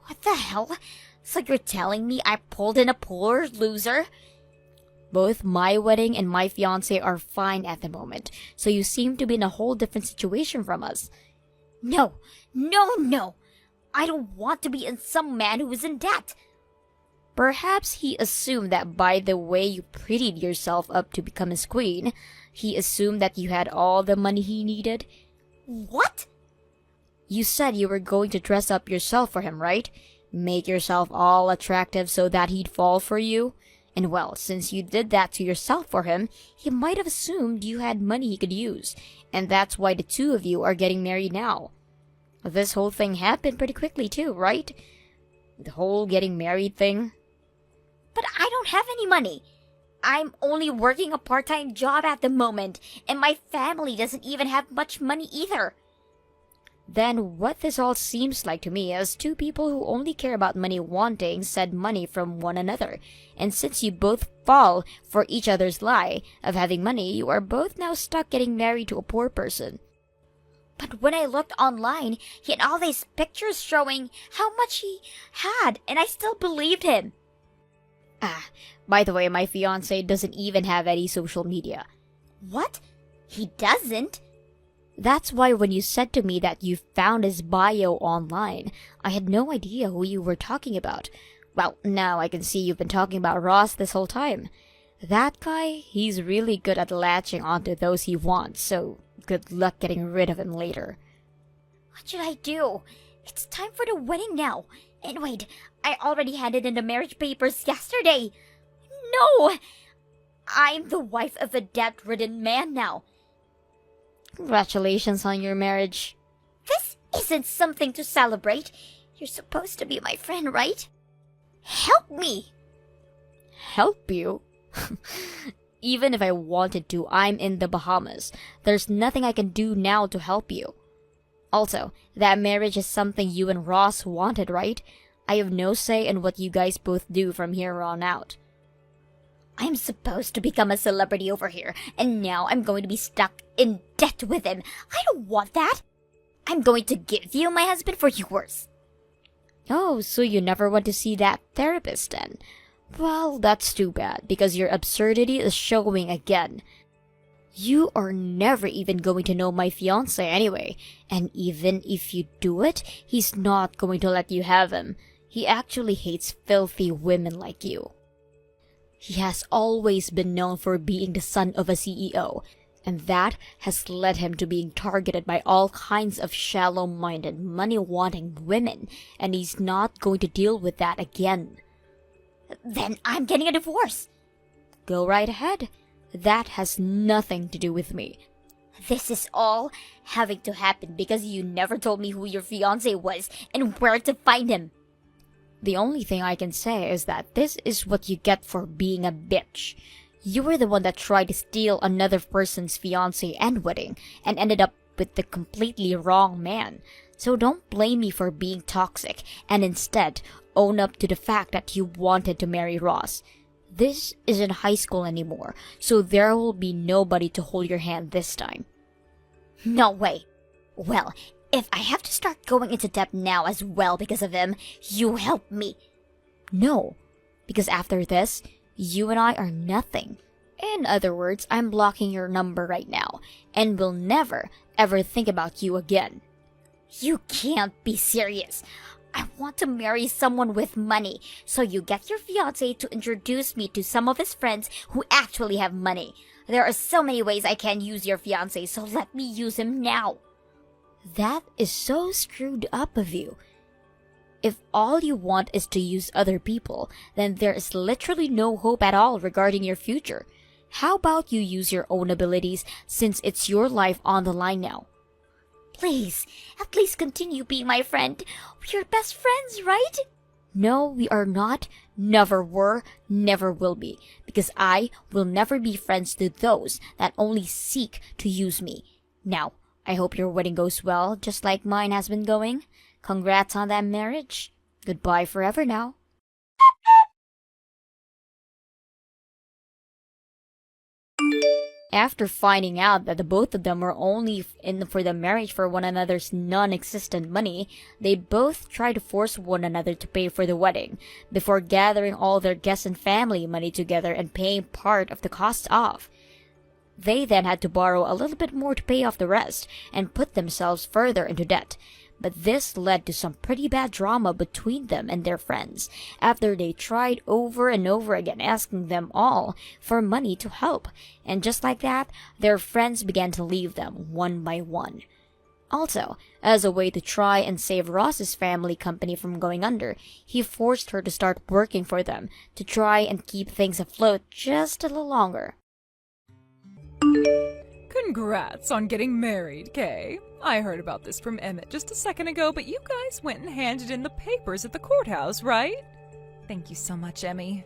What the hell? So you're telling me I pulled in a poor loser? Both my wedding and my fiance are fine at the moment, so you seem to be in a whole different situation from us. No. I don't want to be in some man who is in debt. Perhaps he assumed that by the way you prettied yourself up to become his queen, he assumed that you had all the money he needed. What? You said you were going to dress up yourself for him, right? Make yourself all attractive so that he'd fall for you? And well, since you did that to yourself for him, he might have assumed you had money he could use. And that's why the two of you are getting married now. This whole thing happened pretty quickly too, right? The whole getting married thing. But I don't have any money. I'm only working a part-time job at the moment, and my family doesn't even have much money either. Then what this all seems like to me is two people who only care about money wanting said money from one another. And since you both fall for each other's lie of having money, you are both now stuck getting married to a poor person. But when I looked online, he had all these pictures showing how much he had, and I still believed him. By the way, my fiancé doesn't even have any social media. What? He doesn't? That's why when you said to me that you found his bio online, I had no idea who you were talking about. Well, now I can see you've been talking about Ross this whole time. That guy, he's really good at latching onto those he wants, so good luck getting rid of him later. What should I do? It's time for the wedding now. And wait, I already handed in the marriage papers yesterday. No! I'm the wife of a debt-ridden man now. Congratulations on your marriage. This isn't something to celebrate. You're supposed to be my friend, right? Help me! Help you? Even if I wanted to, I'm in the Bahamas. There's nothing I can do now to help you. Also, that marriage is something you and Ross wanted, right? I have no say in what you guys both do from here on out. I'm supposed to become a celebrity over here, and now I'm going to be stuck in debt with him. I don't want that. I'm going to give you my husband for yours. Oh, so you never went to see that therapist then? Well, that's too bad, because your absurdity is showing again. You are never even going to know my fiancé anyway, and even if you do it, he's not going to let you have him. He actually hates filthy women like you. He has always been known for being the son of a CEO, and that has led him to being targeted by all kinds of shallow-minded, money-wanting women, and he's not going to deal with that again. Then I'm getting a divorce. Go right ahead. That has nothing to do with me. This is all having to happen because you never told me who your fiancé was and where to find him. The only thing I can say is that this is what you get for being a bitch. You were the one that tried to steal another person's fiancé and wedding and ended up with the completely wrong man. So don't blame me for being toxic and instead own up to the fact that you wanted to marry Ross. This isn't high school anymore, so there will be nobody to hold your hand this time. No way. Well, if I have to start going into debt now as well because of him, you help me. No, because after this, you and I are nothing. In other words, I'm blocking your number right now, and will never, ever think about you again. You can't be serious. I want to marry someone with money, so you get your fiancé to introduce me to some of his friends who actually have money. There are so many ways I can use your fiancé, so let me use him now. That is so screwed up of you. If all you want is to use other people, then there is literally no hope at all regarding your future. How about you use your own abilities since it's your life on the line now? Please, at least continue being my friend. We're best friends, right? No, we are not, never were, never will be, because I will never be friends to those that only seek to use me. Now, I hope your wedding goes well, just like mine has been going. Congrats on that marriage. Goodbye forever now. After finding out that the both of them were only in for the marriage for one another's non-existent money, they both tried to force one another to pay for the wedding, before gathering all their guests and family money together and paying part of the cost off. They then had to borrow a little bit more to pay off the rest, and put themselves further into debt. But this led to some pretty bad drama between them and their friends, after they tried over and over again asking them all for money to help, and just like that, their friends began to leave them one by one. Also, as a way to try and save Ross's family company from going under, he forced her to start working for them to try and keep things afloat just a little longer. Congrats on getting married, Kay. I heard about this from Emmett just a second ago, but you guys went and handed in the papers at the courthouse, right? Thank you so much, Emmy.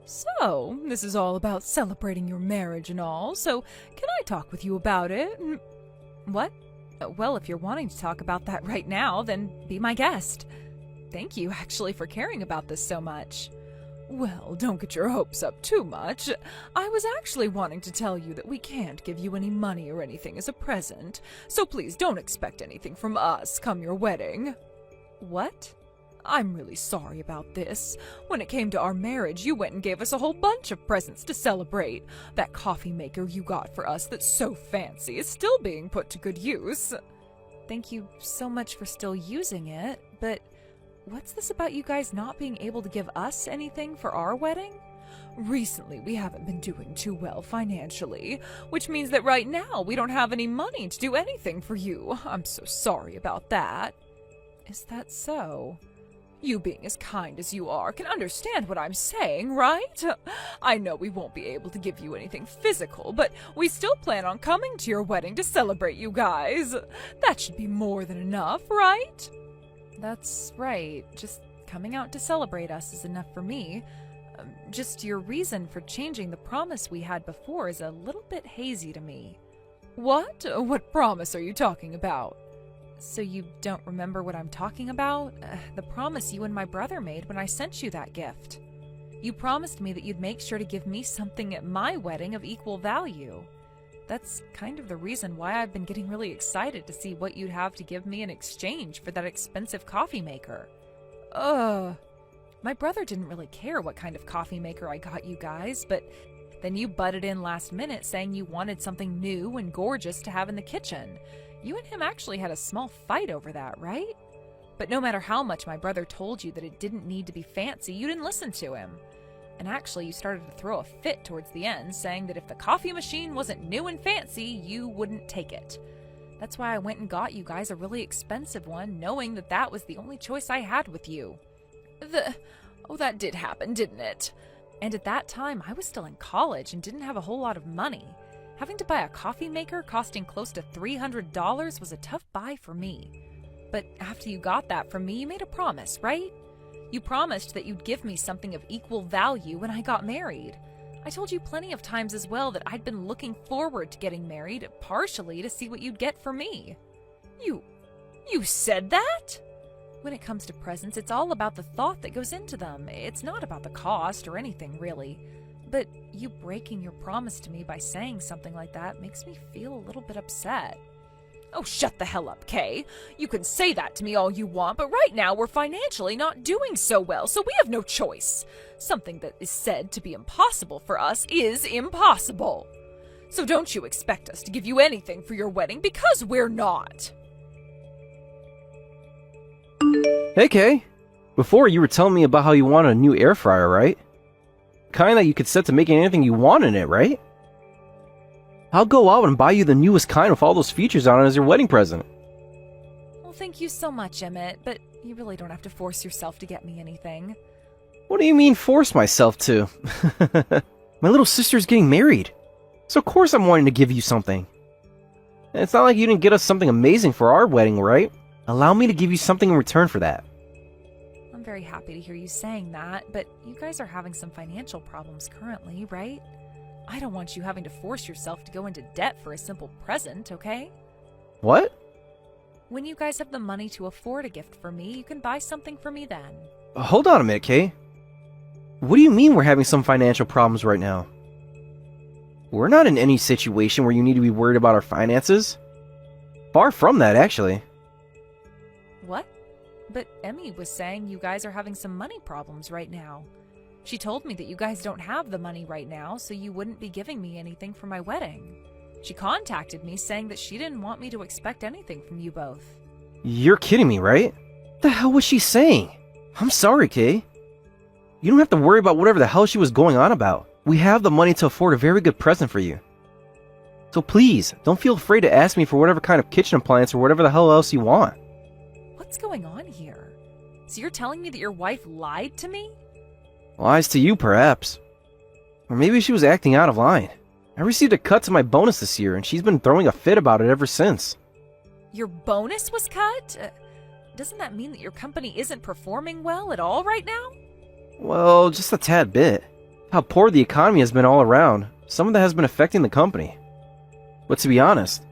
So, this is all about celebrating your marriage and all, so can I talk with you about it? What? Well, if you're wanting to talk about that right now, then be my guest. Thank you, actually, for caring about this so much. Well, don't get your hopes up too much. I was actually wanting to tell you that we can't give you any money or anything as a present, so please don't expect anything from us come your wedding. What? I'm really sorry about this. When it came to our marriage, you went and gave us a whole bunch of presents to celebrate. That coffee maker you got for us that's so fancy is still being put to good use. Thank you so much for still using it, but what's this about you guys not being able to give us anything for our wedding? Recently, we haven't been doing too well financially, which means that right now we don't have any money to do anything for you. I'm so sorry about that. Is that so? You being as kind as you are can understand what I'm saying, right? I know we won't be able to give you anything physical, but we still plan on coming to your wedding to celebrate you guys. That should be more than enough, right? That's right. Just coming out to celebrate us is enough for me. Just your reason for changing the promise we had before is a little bit hazy to me. What? What promise are you talking about? So you don't remember what I'm talking about? The promise you and my brother made when I sent you that gift. You promised me that you'd make sure to give me something at my wedding of equal value. That's kind of the reason why I've been getting really excited to see what you'd have to give me in exchange for that expensive coffee maker. My brother didn't really care what kind of coffee maker I got you guys, but then you butted in last minute saying you wanted something new and gorgeous to have in the kitchen. You and him actually had a small fight over that, right? But no matter how much my brother told you that it didn't need to be fancy, you didn't listen to him. And actually, you started to throw a fit towards the end, saying that if the coffee machine wasn't new and fancy, you wouldn't take it. That's why I went and got you guys a really expensive one, knowing that that was the only choice I had with you. That did happen, didn't it? And at that time, I was still in college and didn't have a whole lot of money. Having to buy a coffee maker costing close to $300 was a tough buy for me. But after you got that from me, you made a promise, right? You promised that you'd give me something of equal value when I got married. I told you plenty of times as well that I'd been looking forward to getting married, partially to see what you'd get for me. You said that? When it comes to presents, it's all about the thought that goes into them. It's not about the cost or anything, really. But you breaking your promise to me by saying something like that makes me feel a little bit upset. Oh, shut the hell up, Kay. You can say that to me all you want, but right now we're financially not doing so well, so we have no choice. Something that is said to be impossible for us is impossible. So don't you expect us to give you anything for your wedding, because we're not. Hey, Kay. Before, you were telling me about how you wanted a new air fryer, right? Kind that you could set to making anything you want in it, right? I'll go out and buy you the newest kind with all those features on it as your wedding present. Well, thank you so much, Emmett, but you really don't have to force yourself to get me anything. What do you mean, force myself to? My little sister's getting married. So of course I'm wanting to give you something. And it's not like you didn't get us something amazing for our wedding, right? Allow me to give you something in return for that. I'm very happy to hear you saying that, but you guys are having some financial problems currently, right? I don't want you having to force yourself to go into debt for a simple present, okay? What? When you guys have the money to afford a gift for me, you can buy something for me then. Hold on a minute, Kay. What do you mean we're having some financial problems right now? We're not in any situation where you need to be worried about our finances. Far from that, actually. What? But Emmy was saying you guys are having some money problems right now. She told me that you guys don't have the money right now, so you wouldn't be giving me anything for my wedding. She contacted me saying that she didn't want me to expect anything from you both. You're kidding me, right? What the hell was she saying? I'm sorry, Kay. You don't have to worry about whatever the hell she was going on about. We have the money to afford a very good present for you. So please, don't feel afraid to ask me for whatever kind of kitchen appliance or whatever the hell else you want. What's going on here? So you're telling me that your wife lied to me? Lies to you, perhaps. Or maybe she was acting out of line. I received a cut to my bonus this year, and she's been throwing a fit about it ever since. Your bonus was cut? Doesn't that mean that your company isn't performing well at all right now? Well, just a tad bit. How poor the economy has been all around, some of that has been affecting the company. But to be honest,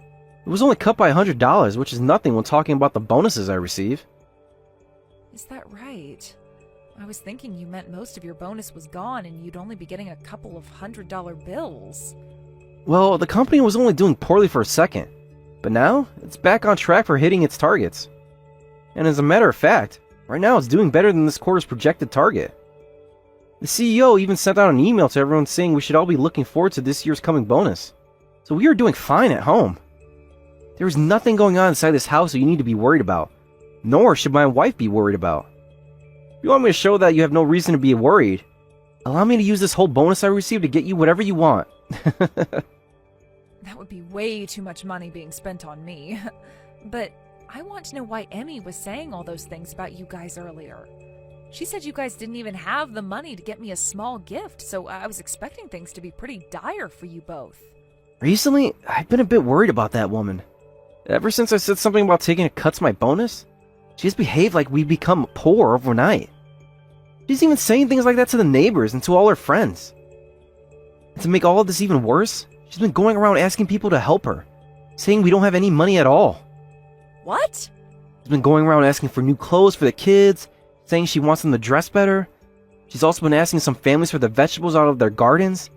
it was only cut by $100, which is nothing when talking about the bonuses I receive. Is that right? I was thinking you meant most of your bonus was gone and you'd only be getting a couple of $100 bills. Well, the company was only doing poorly for a second, but now it's back on track for hitting its targets. And as a matter of fact, right now it's doing better than this quarter's projected target. The CEO even sent out an email to everyone saying we should all be looking forward to this year's coming bonus. So we are doing fine at home. There is nothing going on inside this house that you need to be worried about, nor should my wife be worried about. If you want me to show that you have no reason to be worried, allow me to use this whole bonus I received to get you whatever you want. That would be way too much money being spent on me. But I want to know why Emmy was saying all those things about you guys earlier. She said you guys didn't even have the money to get me a small gift, so I was expecting things to be pretty dire for you both. Recently, I've been a bit worried about that woman. Ever since I said something about taking a cut to my bonus, she has behaved like we've become poor overnight. She's even saying things like that to the neighbors and to all her friends. And to make all of this even worse, she's been going around asking people to help her, saying we don't have any money at all. What? She's been going around asking for new clothes for the kids, saying she wants them to dress better. She's also been asking some families for the vegetables out of their gardens.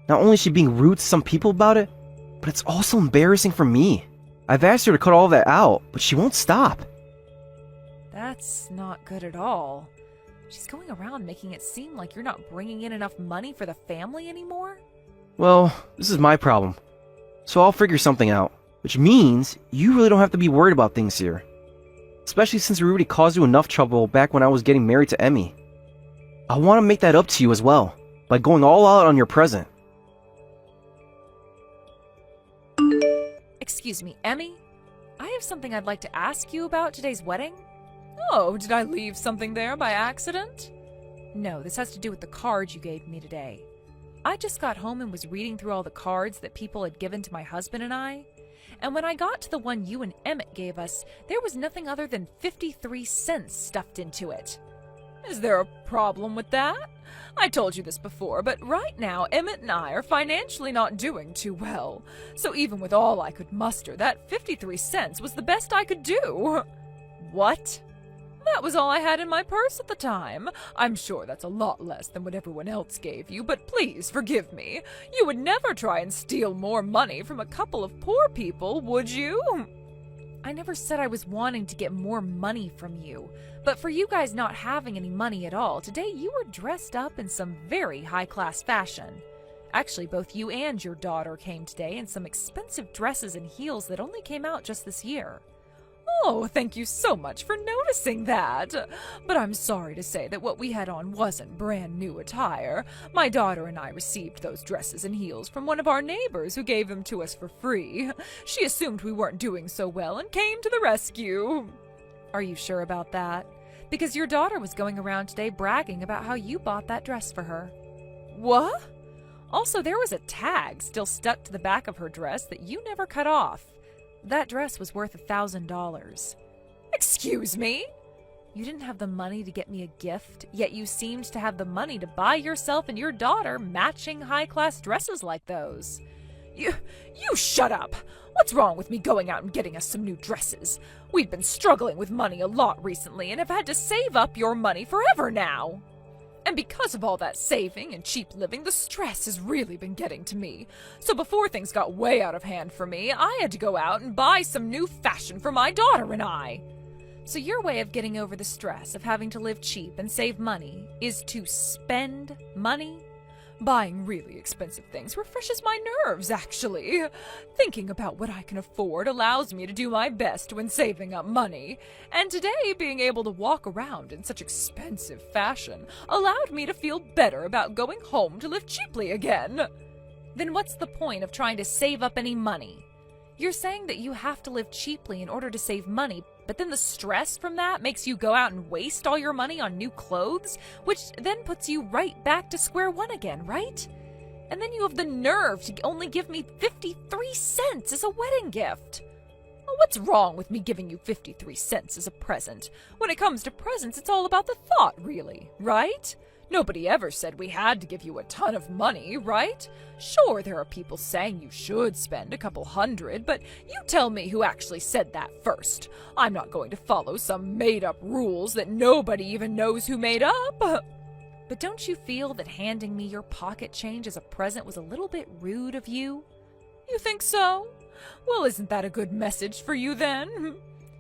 Not only is she being rude to some people about it, but it's also embarrassing for me. I've asked her to cut all that out, but she won't stop. That's not good at all. She's going around making it seem like you're not bringing in enough money for the family anymore? Well, this is my problem. So I'll figure something out. Which means you really don't have to be worried about things here. Especially since we already caused you enough trouble back when I was getting married to Emmy. I want to make that up to you as well, by going all out on your present. Excuse me, Emmy? I have something I'd like to ask you about today's wedding. Oh, did I leave something there by accident? No, this has to do with the card you gave me today. I just got home and was reading through all the cards that people had given to my husband and I. And when I got to the one you and Emmett gave us, there was nothing other than 53 cents stuffed into it. Is there a problem with that? I told you this before, but right now Emmett and I are financially not doing too well. So even with all I could muster, that 53 cents was the best I could do. What? That was all I had in my purse at the time. I'm sure that's a lot less than what everyone else gave you, but please forgive me. You would never try and steal more money from a couple of poor people, would you? I never said I was wanting to get more money from you, but for you guys not having any money at all, today you were dressed up in some very high-class fashion. Actually, both you and your daughter came today in some expensive dresses and heels that only came out just this year. Oh, thank you so much for noticing that. But I'm sorry to say that what we had on wasn't brand new attire. My daughter and I received those dresses and heels from one of our neighbors who gave them to us for free. She assumed we weren't doing so well and came to the rescue. Are you sure about that? Because your daughter was going around today bragging about how you bought that dress for her. What? Also, there was a tag still stuck to the back of her dress that you never cut off. That dress was worth $1,000. Excuse me? You didn't have the money to get me a gift, yet you seemed to have the money to buy yourself and your daughter matching high-class dresses like those. You shut up! What's wrong with me going out and getting us some new dresses? We've been struggling with money a lot recently and have had to save up your money forever now. And because of all that saving and cheap living, the stress has really been getting to me. So before things got way out of hand for me, I had to go out and buy some new fashion for my daughter and I. So your way of getting over the stress of having to live cheap and save money is to spend money? Buying really expensive things refreshes my nerves, actually. Thinking about what I can afford allows me to do my best when saving up money. And today, being able to walk around in such expensive fashion allowed me to feel better about going home to live cheaply again. Then what's the point of trying to save up any money? You're saying that you have to live cheaply in order to save money, but then the stress from that makes you go out and waste all your money on new clothes, which then puts you right back to square one again, right? And then you have the nerve to only give me 53 cents as a wedding gift. Well, what's wrong with me giving you 53 cents as a present? When it comes to presents, it's all about the thought, really, right? Nobody ever said we had to give you a ton of money, right? Sure, there are people saying you should spend a couple hundred, but you tell me who actually said that first. I'm not going to follow some made-up rules that nobody even knows who made up. But don't you feel that handing me your pocket change as a present was a little bit rude of you? You think so? Well, isn't that a good message for you then?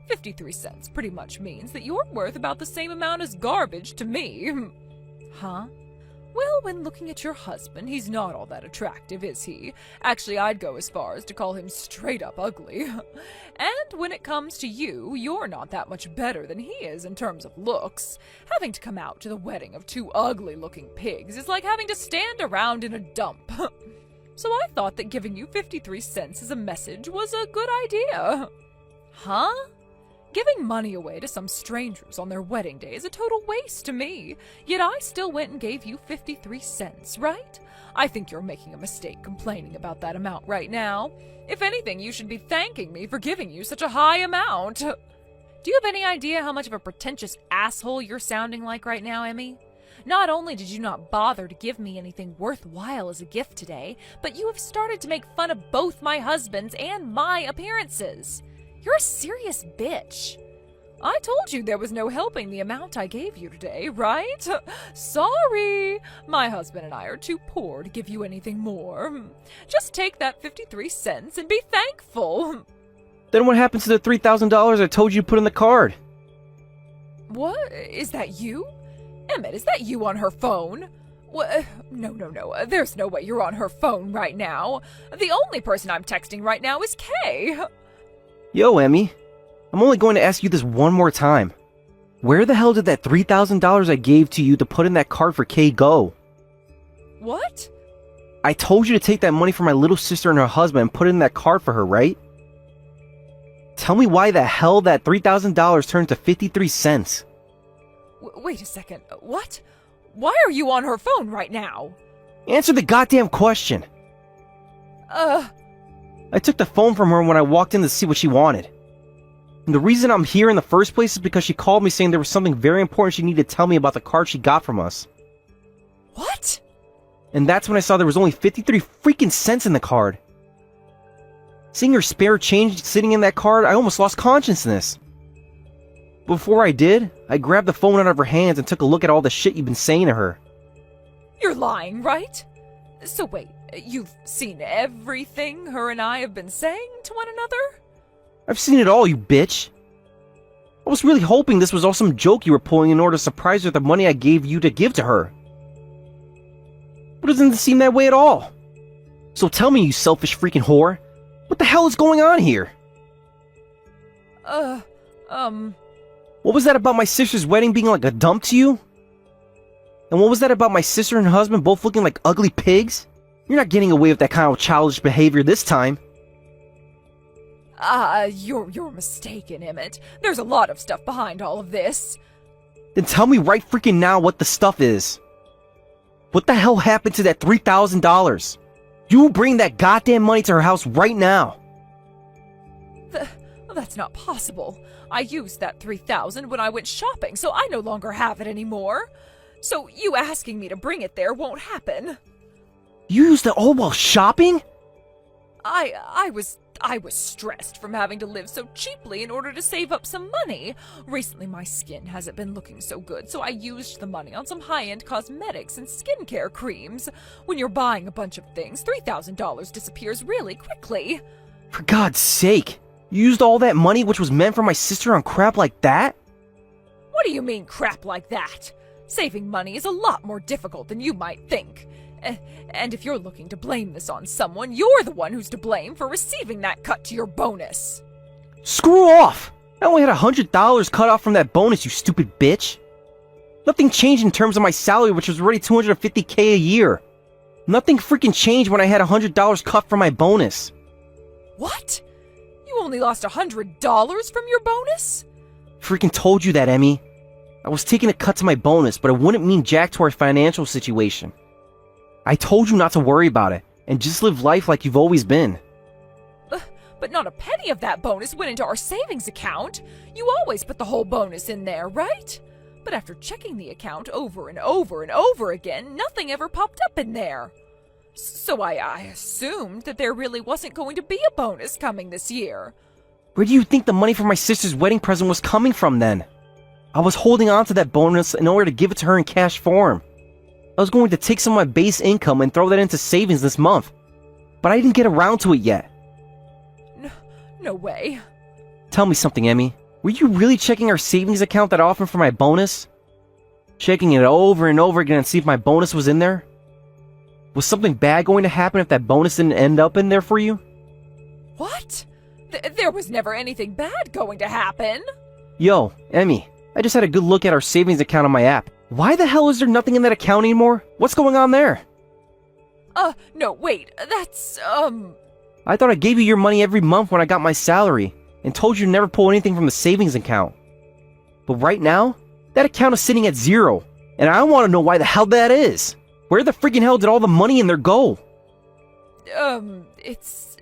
53 cents pretty much means that you're worth about the same amount as garbage to me. Huh? Well, when looking at your husband, he's not all that attractive, is he? Actually, I'd go as far as to call him straight up ugly. And when it comes to you, you're not that much better than he is in terms of looks. Having to come out to the wedding of two ugly-looking pigs is like having to stand around in a dump. So I thought that giving you 53 cents as a message was a good idea. Huh? Giving money away to some strangers on their wedding day is a total waste to me, yet I still went and gave you 53 cents, right? I think you're making a mistake complaining about that amount right now. If anything, you should be thanking me for giving you such a high amount. Do you have any idea how much of a pretentious asshole you're sounding like right now, Emmy? Not only did you not bother to give me anything worthwhile as a gift today, but you have started to make fun of both my husband's and my appearances. You're a serious bitch. I told you there was no helping the amount I gave you today, right? Sorry. My husband and I are too poor to give you anything more. Just take that 53 cents and be thankful. Then what happened to the $3,000 I told you to put in the card? What? Is that you? Emmett, is that you on her phone? What? No. There's no way you're on her phone right now. The only person I'm texting right now is Kay. Yo, Emmy. I'm only going to ask you this one more time. Where the hell did that $3,000 I gave to you to put in that card for Kay go? What? I told you to take that money from my little sister and her husband and put it in that card for her, right? Tell me why the hell that $3,000 turned to 53 cents. Wait a second. What? Why are you on her phone right now? Answer the goddamn question. I took the phone from her when I walked in to see what she wanted. And the reason I'm here in the first place is because she called me saying there was something very important she needed to tell me about the card she got from us. What? And that's when I saw there was only 53 freaking cents in the card. Seeing her spare change sitting in that card, I almost lost consciousness. Before I did, I grabbed the phone out of her hands and took a look at all the shit you've been saying to her. You're lying, right? So wait, you've seen everything her and I have been saying to one another? I've seen it all, you bitch. I was really hoping this was all some joke you were pulling in order to surprise her with the money I gave you to give to her. But it doesn't seem that way at all. So tell me, you selfish freaking whore, what the hell is going on here? What was that about my sister's wedding being like a dump to you? And what was that about my sister and her husband both looking like ugly pigs? You're not getting away with that kind of childish behavior this time. You're mistaken, Emmett. There's a lot of stuff behind all of this. Then tell me right freaking now what the stuff is. What the hell happened to that $3,000? You bring that goddamn money to her house right now. That's not possible. I used that $3,000 when I went shopping, so I no longer have it anymore. So you asking me to bring it there won't happen. You used it all while shopping? I was stressed from having to live so cheaply in order to save up some money. Recently my skin hasn't been looking so good, so I used the money on some high-end cosmetics and skincare creams. When you're buying a bunch of things, $3,000 disappears really quickly. For God's sake, you used all that money which was meant for my sister on crap like that? What do you mean crap like that? Saving money is a lot more difficult than you might think. And if you're looking to blame this on someone, you're the one who's to blame for receiving that cut to your bonus. Screw off! I only had $100 cut off from that bonus, you stupid bitch. Nothing changed in terms of my salary, which was already $250K a year. Nothing freaking changed when I had $100 cut from my bonus. What? You only lost $100 from your bonus? Freaking told you that, Emmy. I was taking a cut to my bonus, but it wouldn't mean jack to our financial situation. I told you not to worry about it, and just live life like you've always been. But not a penny of that bonus went into our savings account. You always put the whole bonus in there, right? But after checking the account over and over and over again, nothing ever popped up in there. So I assumed that there really wasn't going to be a bonus coming this year. Where do you think the money for my sister's wedding present was coming from then? I was holding on to that bonus in order to give it to her in cash form. I was going to take some of my base income and throw that into savings this month. But I didn't get around to it yet. No way. Tell me something, Emmy. Were you really checking our savings account that often for my bonus? Checking it over and over again and see if my bonus was in there? Was something bad going to happen if that bonus didn't end up in there for you? What? There was never anything bad going to happen. Yo, Emmy, I just had a good look at our savings account on my app. Why the hell is there nothing in that account anymore? What's going on there? No, wait, that's, I thought I gave you your money every month when I got my salary, and told you to never pull anything from the savings account. But right now, that account is sitting at 0, and I want to know why the hell that is. Where the freaking hell did all the money in there go? It's,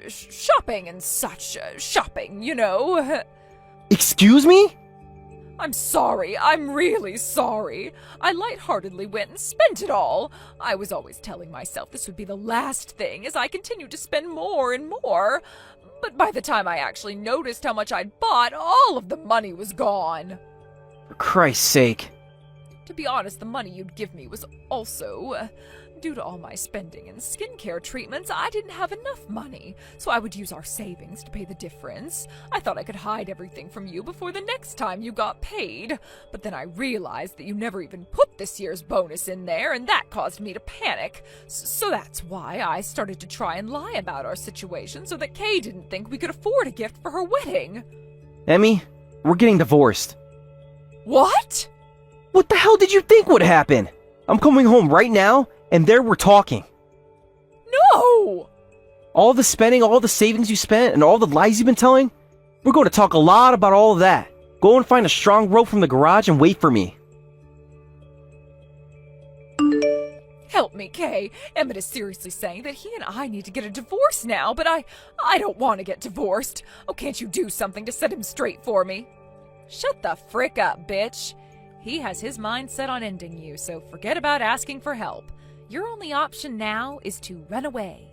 shopping and such, shopping, you know. Excuse me? I'm sorry, I'm really sorry. I lightheartedly went and spent it all. I was always telling myself this would be the last thing as I continued to spend more and more. But by the time I actually noticed how much I'd bought, all of the money was gone. For Christ's sake. To be honest, the money you'd give me was also, due to all my spending and skincare treatments, I didn't have enough money, so I would use our savings to pay the difference. I thought I could hide everything from you before the next time you got paid, but then I realized that you never even put this year's bonus in there, and that caused me to panic. So that's why I started to try and lie about our situation so that Kay didn't think we could afford a gift for her wedding. Emmy, we're getting divorced. What? What the hell did you think would happen? I'm coming home right now, and there we're talking. No! All the spending, all the savings you spent, and all the lies you've been telling? We're going to talk a lot about all of that. Go and find a strong rope from the garage and wait for me. Help me, Kay. Emmett is seriously saying that he and I need to get a divorce now, but I don't want to get divorced. Oh, can't you do something to set him straight for me? Shut the frick up, bitch. He has his mind set on ending you, so forget about asking for help. Your only option now is to run away.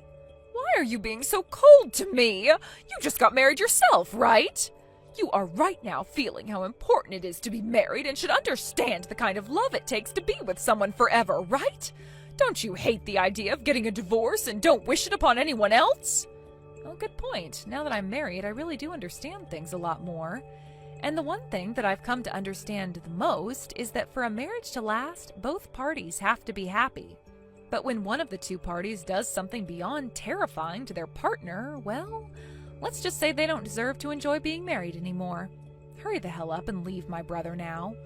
Why are you being so cold to me? You just got married yourself, right? You are right now feeling how important it is to be married and should understand the kind of love it takes to be with someone forever, right? Don't you hate the idea of getting a divorce and don't wish it upon anyone else? Oh, good point. Now that I'm married, I really do understand things a lot more. And the one thing that I've come to understand the most is that for a marriage to last, both parties have to be happy. But when one of the two parties does something beyond terrifying to their partner, well, let's just say they don't deserve to enjoy being married anymore. Hurry the hell up and leave my brother now.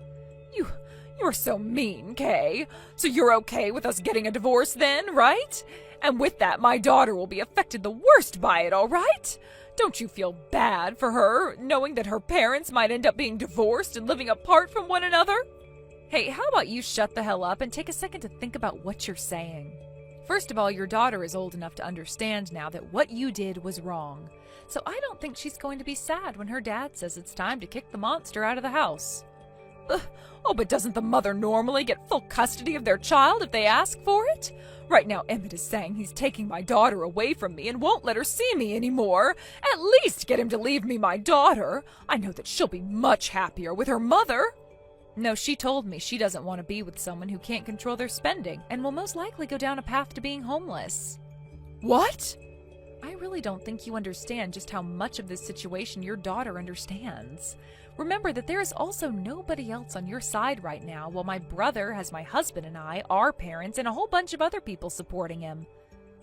You're so mean, Kay. So you're okay with us getting a divorce then, right? And with that, my daughter will be affected the worst by it, all right? Don't you feel bad for her, knowing that her parents might end up being divorced and living apart from one another? Hey, how about you shut the hell up and take a second to think about what you're saying? First of all, your daughter is old enough to understand now that what you did was wrong. So I don't think she's going to be sad when her dad says it's time to kick the monster out of the house. Oh, but doesn't the mother normally get full custody of their child if they ask for it? Right now, Emmett is saying he's taking my daughter away from me and won't let her see me anymore. At least get him to leave me my daughter. I know that she'll be much happier with her mother. No, she told me she doesn't want to be with someone who can't control their spending and will most likely go down a path to being homeless. What? I really don't think you understand just how much of this situation your daughter understands. Remember that there is also nobody else on your side right now, while my brother has my husband and I, our parents, and a whole bunch of other people supporting him.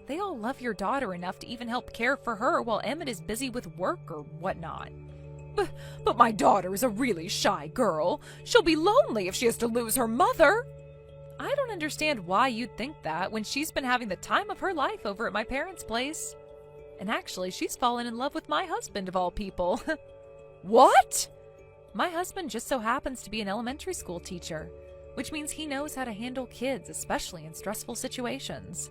They all love your daughter enough to even help care for her while Emmett is busy with work or whatnot. But my daughter is a really shy girl. She'll be lonely if she has to lose her mother. I don't understand why you'd think that when she's been having the time of her life over at my parents' place. And actually, she's fallen in love with my husband of all people. What? My husband just so happens to be an elementary school teacher, which means he knows how to handle kids, especially in stressful situations.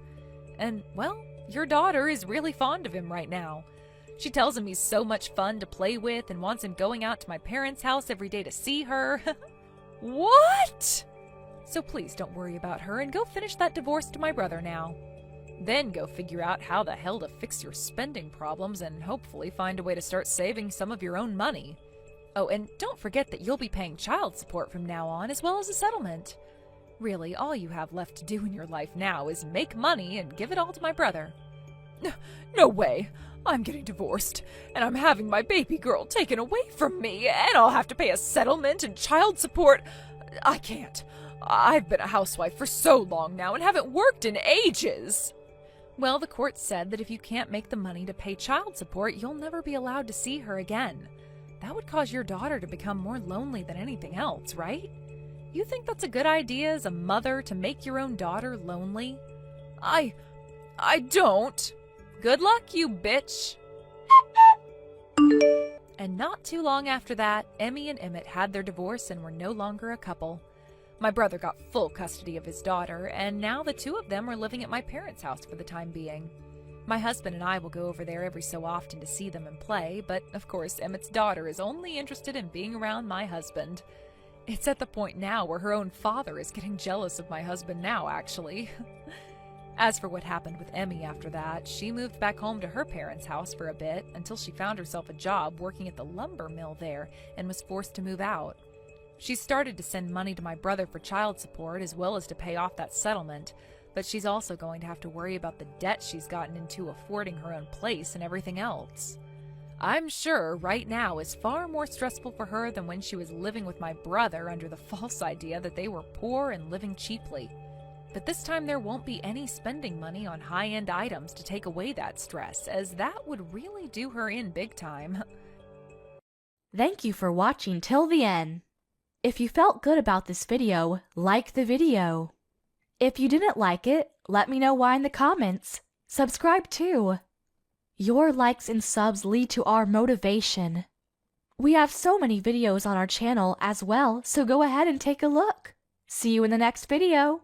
And, well, your daughter is really fond of him right now. She tells him he's so much fun to play with and wants him going out to my parents' house every day to see her. What? So please don't worry about her and go finish that divorce to my brother now. Then go figure out how the hell to fix your spending problems and hopefully find a way to start saving some of your own money. Oh, and don't forget that you'll be paying child support from now on as well as a settlement. Really, all you have left to do in your life now is make money and give it all to my brother. No way! I'm getting divorced, and I'm having my baby girl taken away from me, and I'll have to pay a settlement and child support. I can't. I've been a housewife for so long now and haven't worked in ages. Well, the court said that if you can't make the money to pay child support, you'll never be allowed to see her again. That would cause your daughter to become more lonely than anything else, right? You think that's a good idea as a mother to make your own daughter lonely? I don't. Good luck, you bitch. And not too long after that, Emmy and Emmett had their divorce and were no longer a couple. My brother got full custody of his daughter, and now the two of them are living at my parents' house for the time being. My husband and I will go over there every so often to see them and play, but of course Emmett's daughter is only interested in being around my husband. It's at the point now where her own father is getting jealous of my husband now, actually. As for what happened with Emmy after that, she moved back home to her parents' house for a bit until she found herself a job working at the lumber mill there and was forced to move out. She started to send money to my brother for child support as well as to pay off that settlement, but she's also going to have to worry about the debt she's gotten into affording her own place and everything else. I'm sure right now is far more stressful for her than when she was living with my brother under the false idea that they were poor and living cheaply. But this time there won't be any spending money on high-end items to take away that stress, as that would really do her in big time. Thank you for watching till the end. If you felt good about this video, like the video. If you didn't like it, let me know why in the comments. Subscribe too. Your likes and subs lead to our motivation. We have so many videos on our channel as well, so go ahead and take a look. See you in the next video.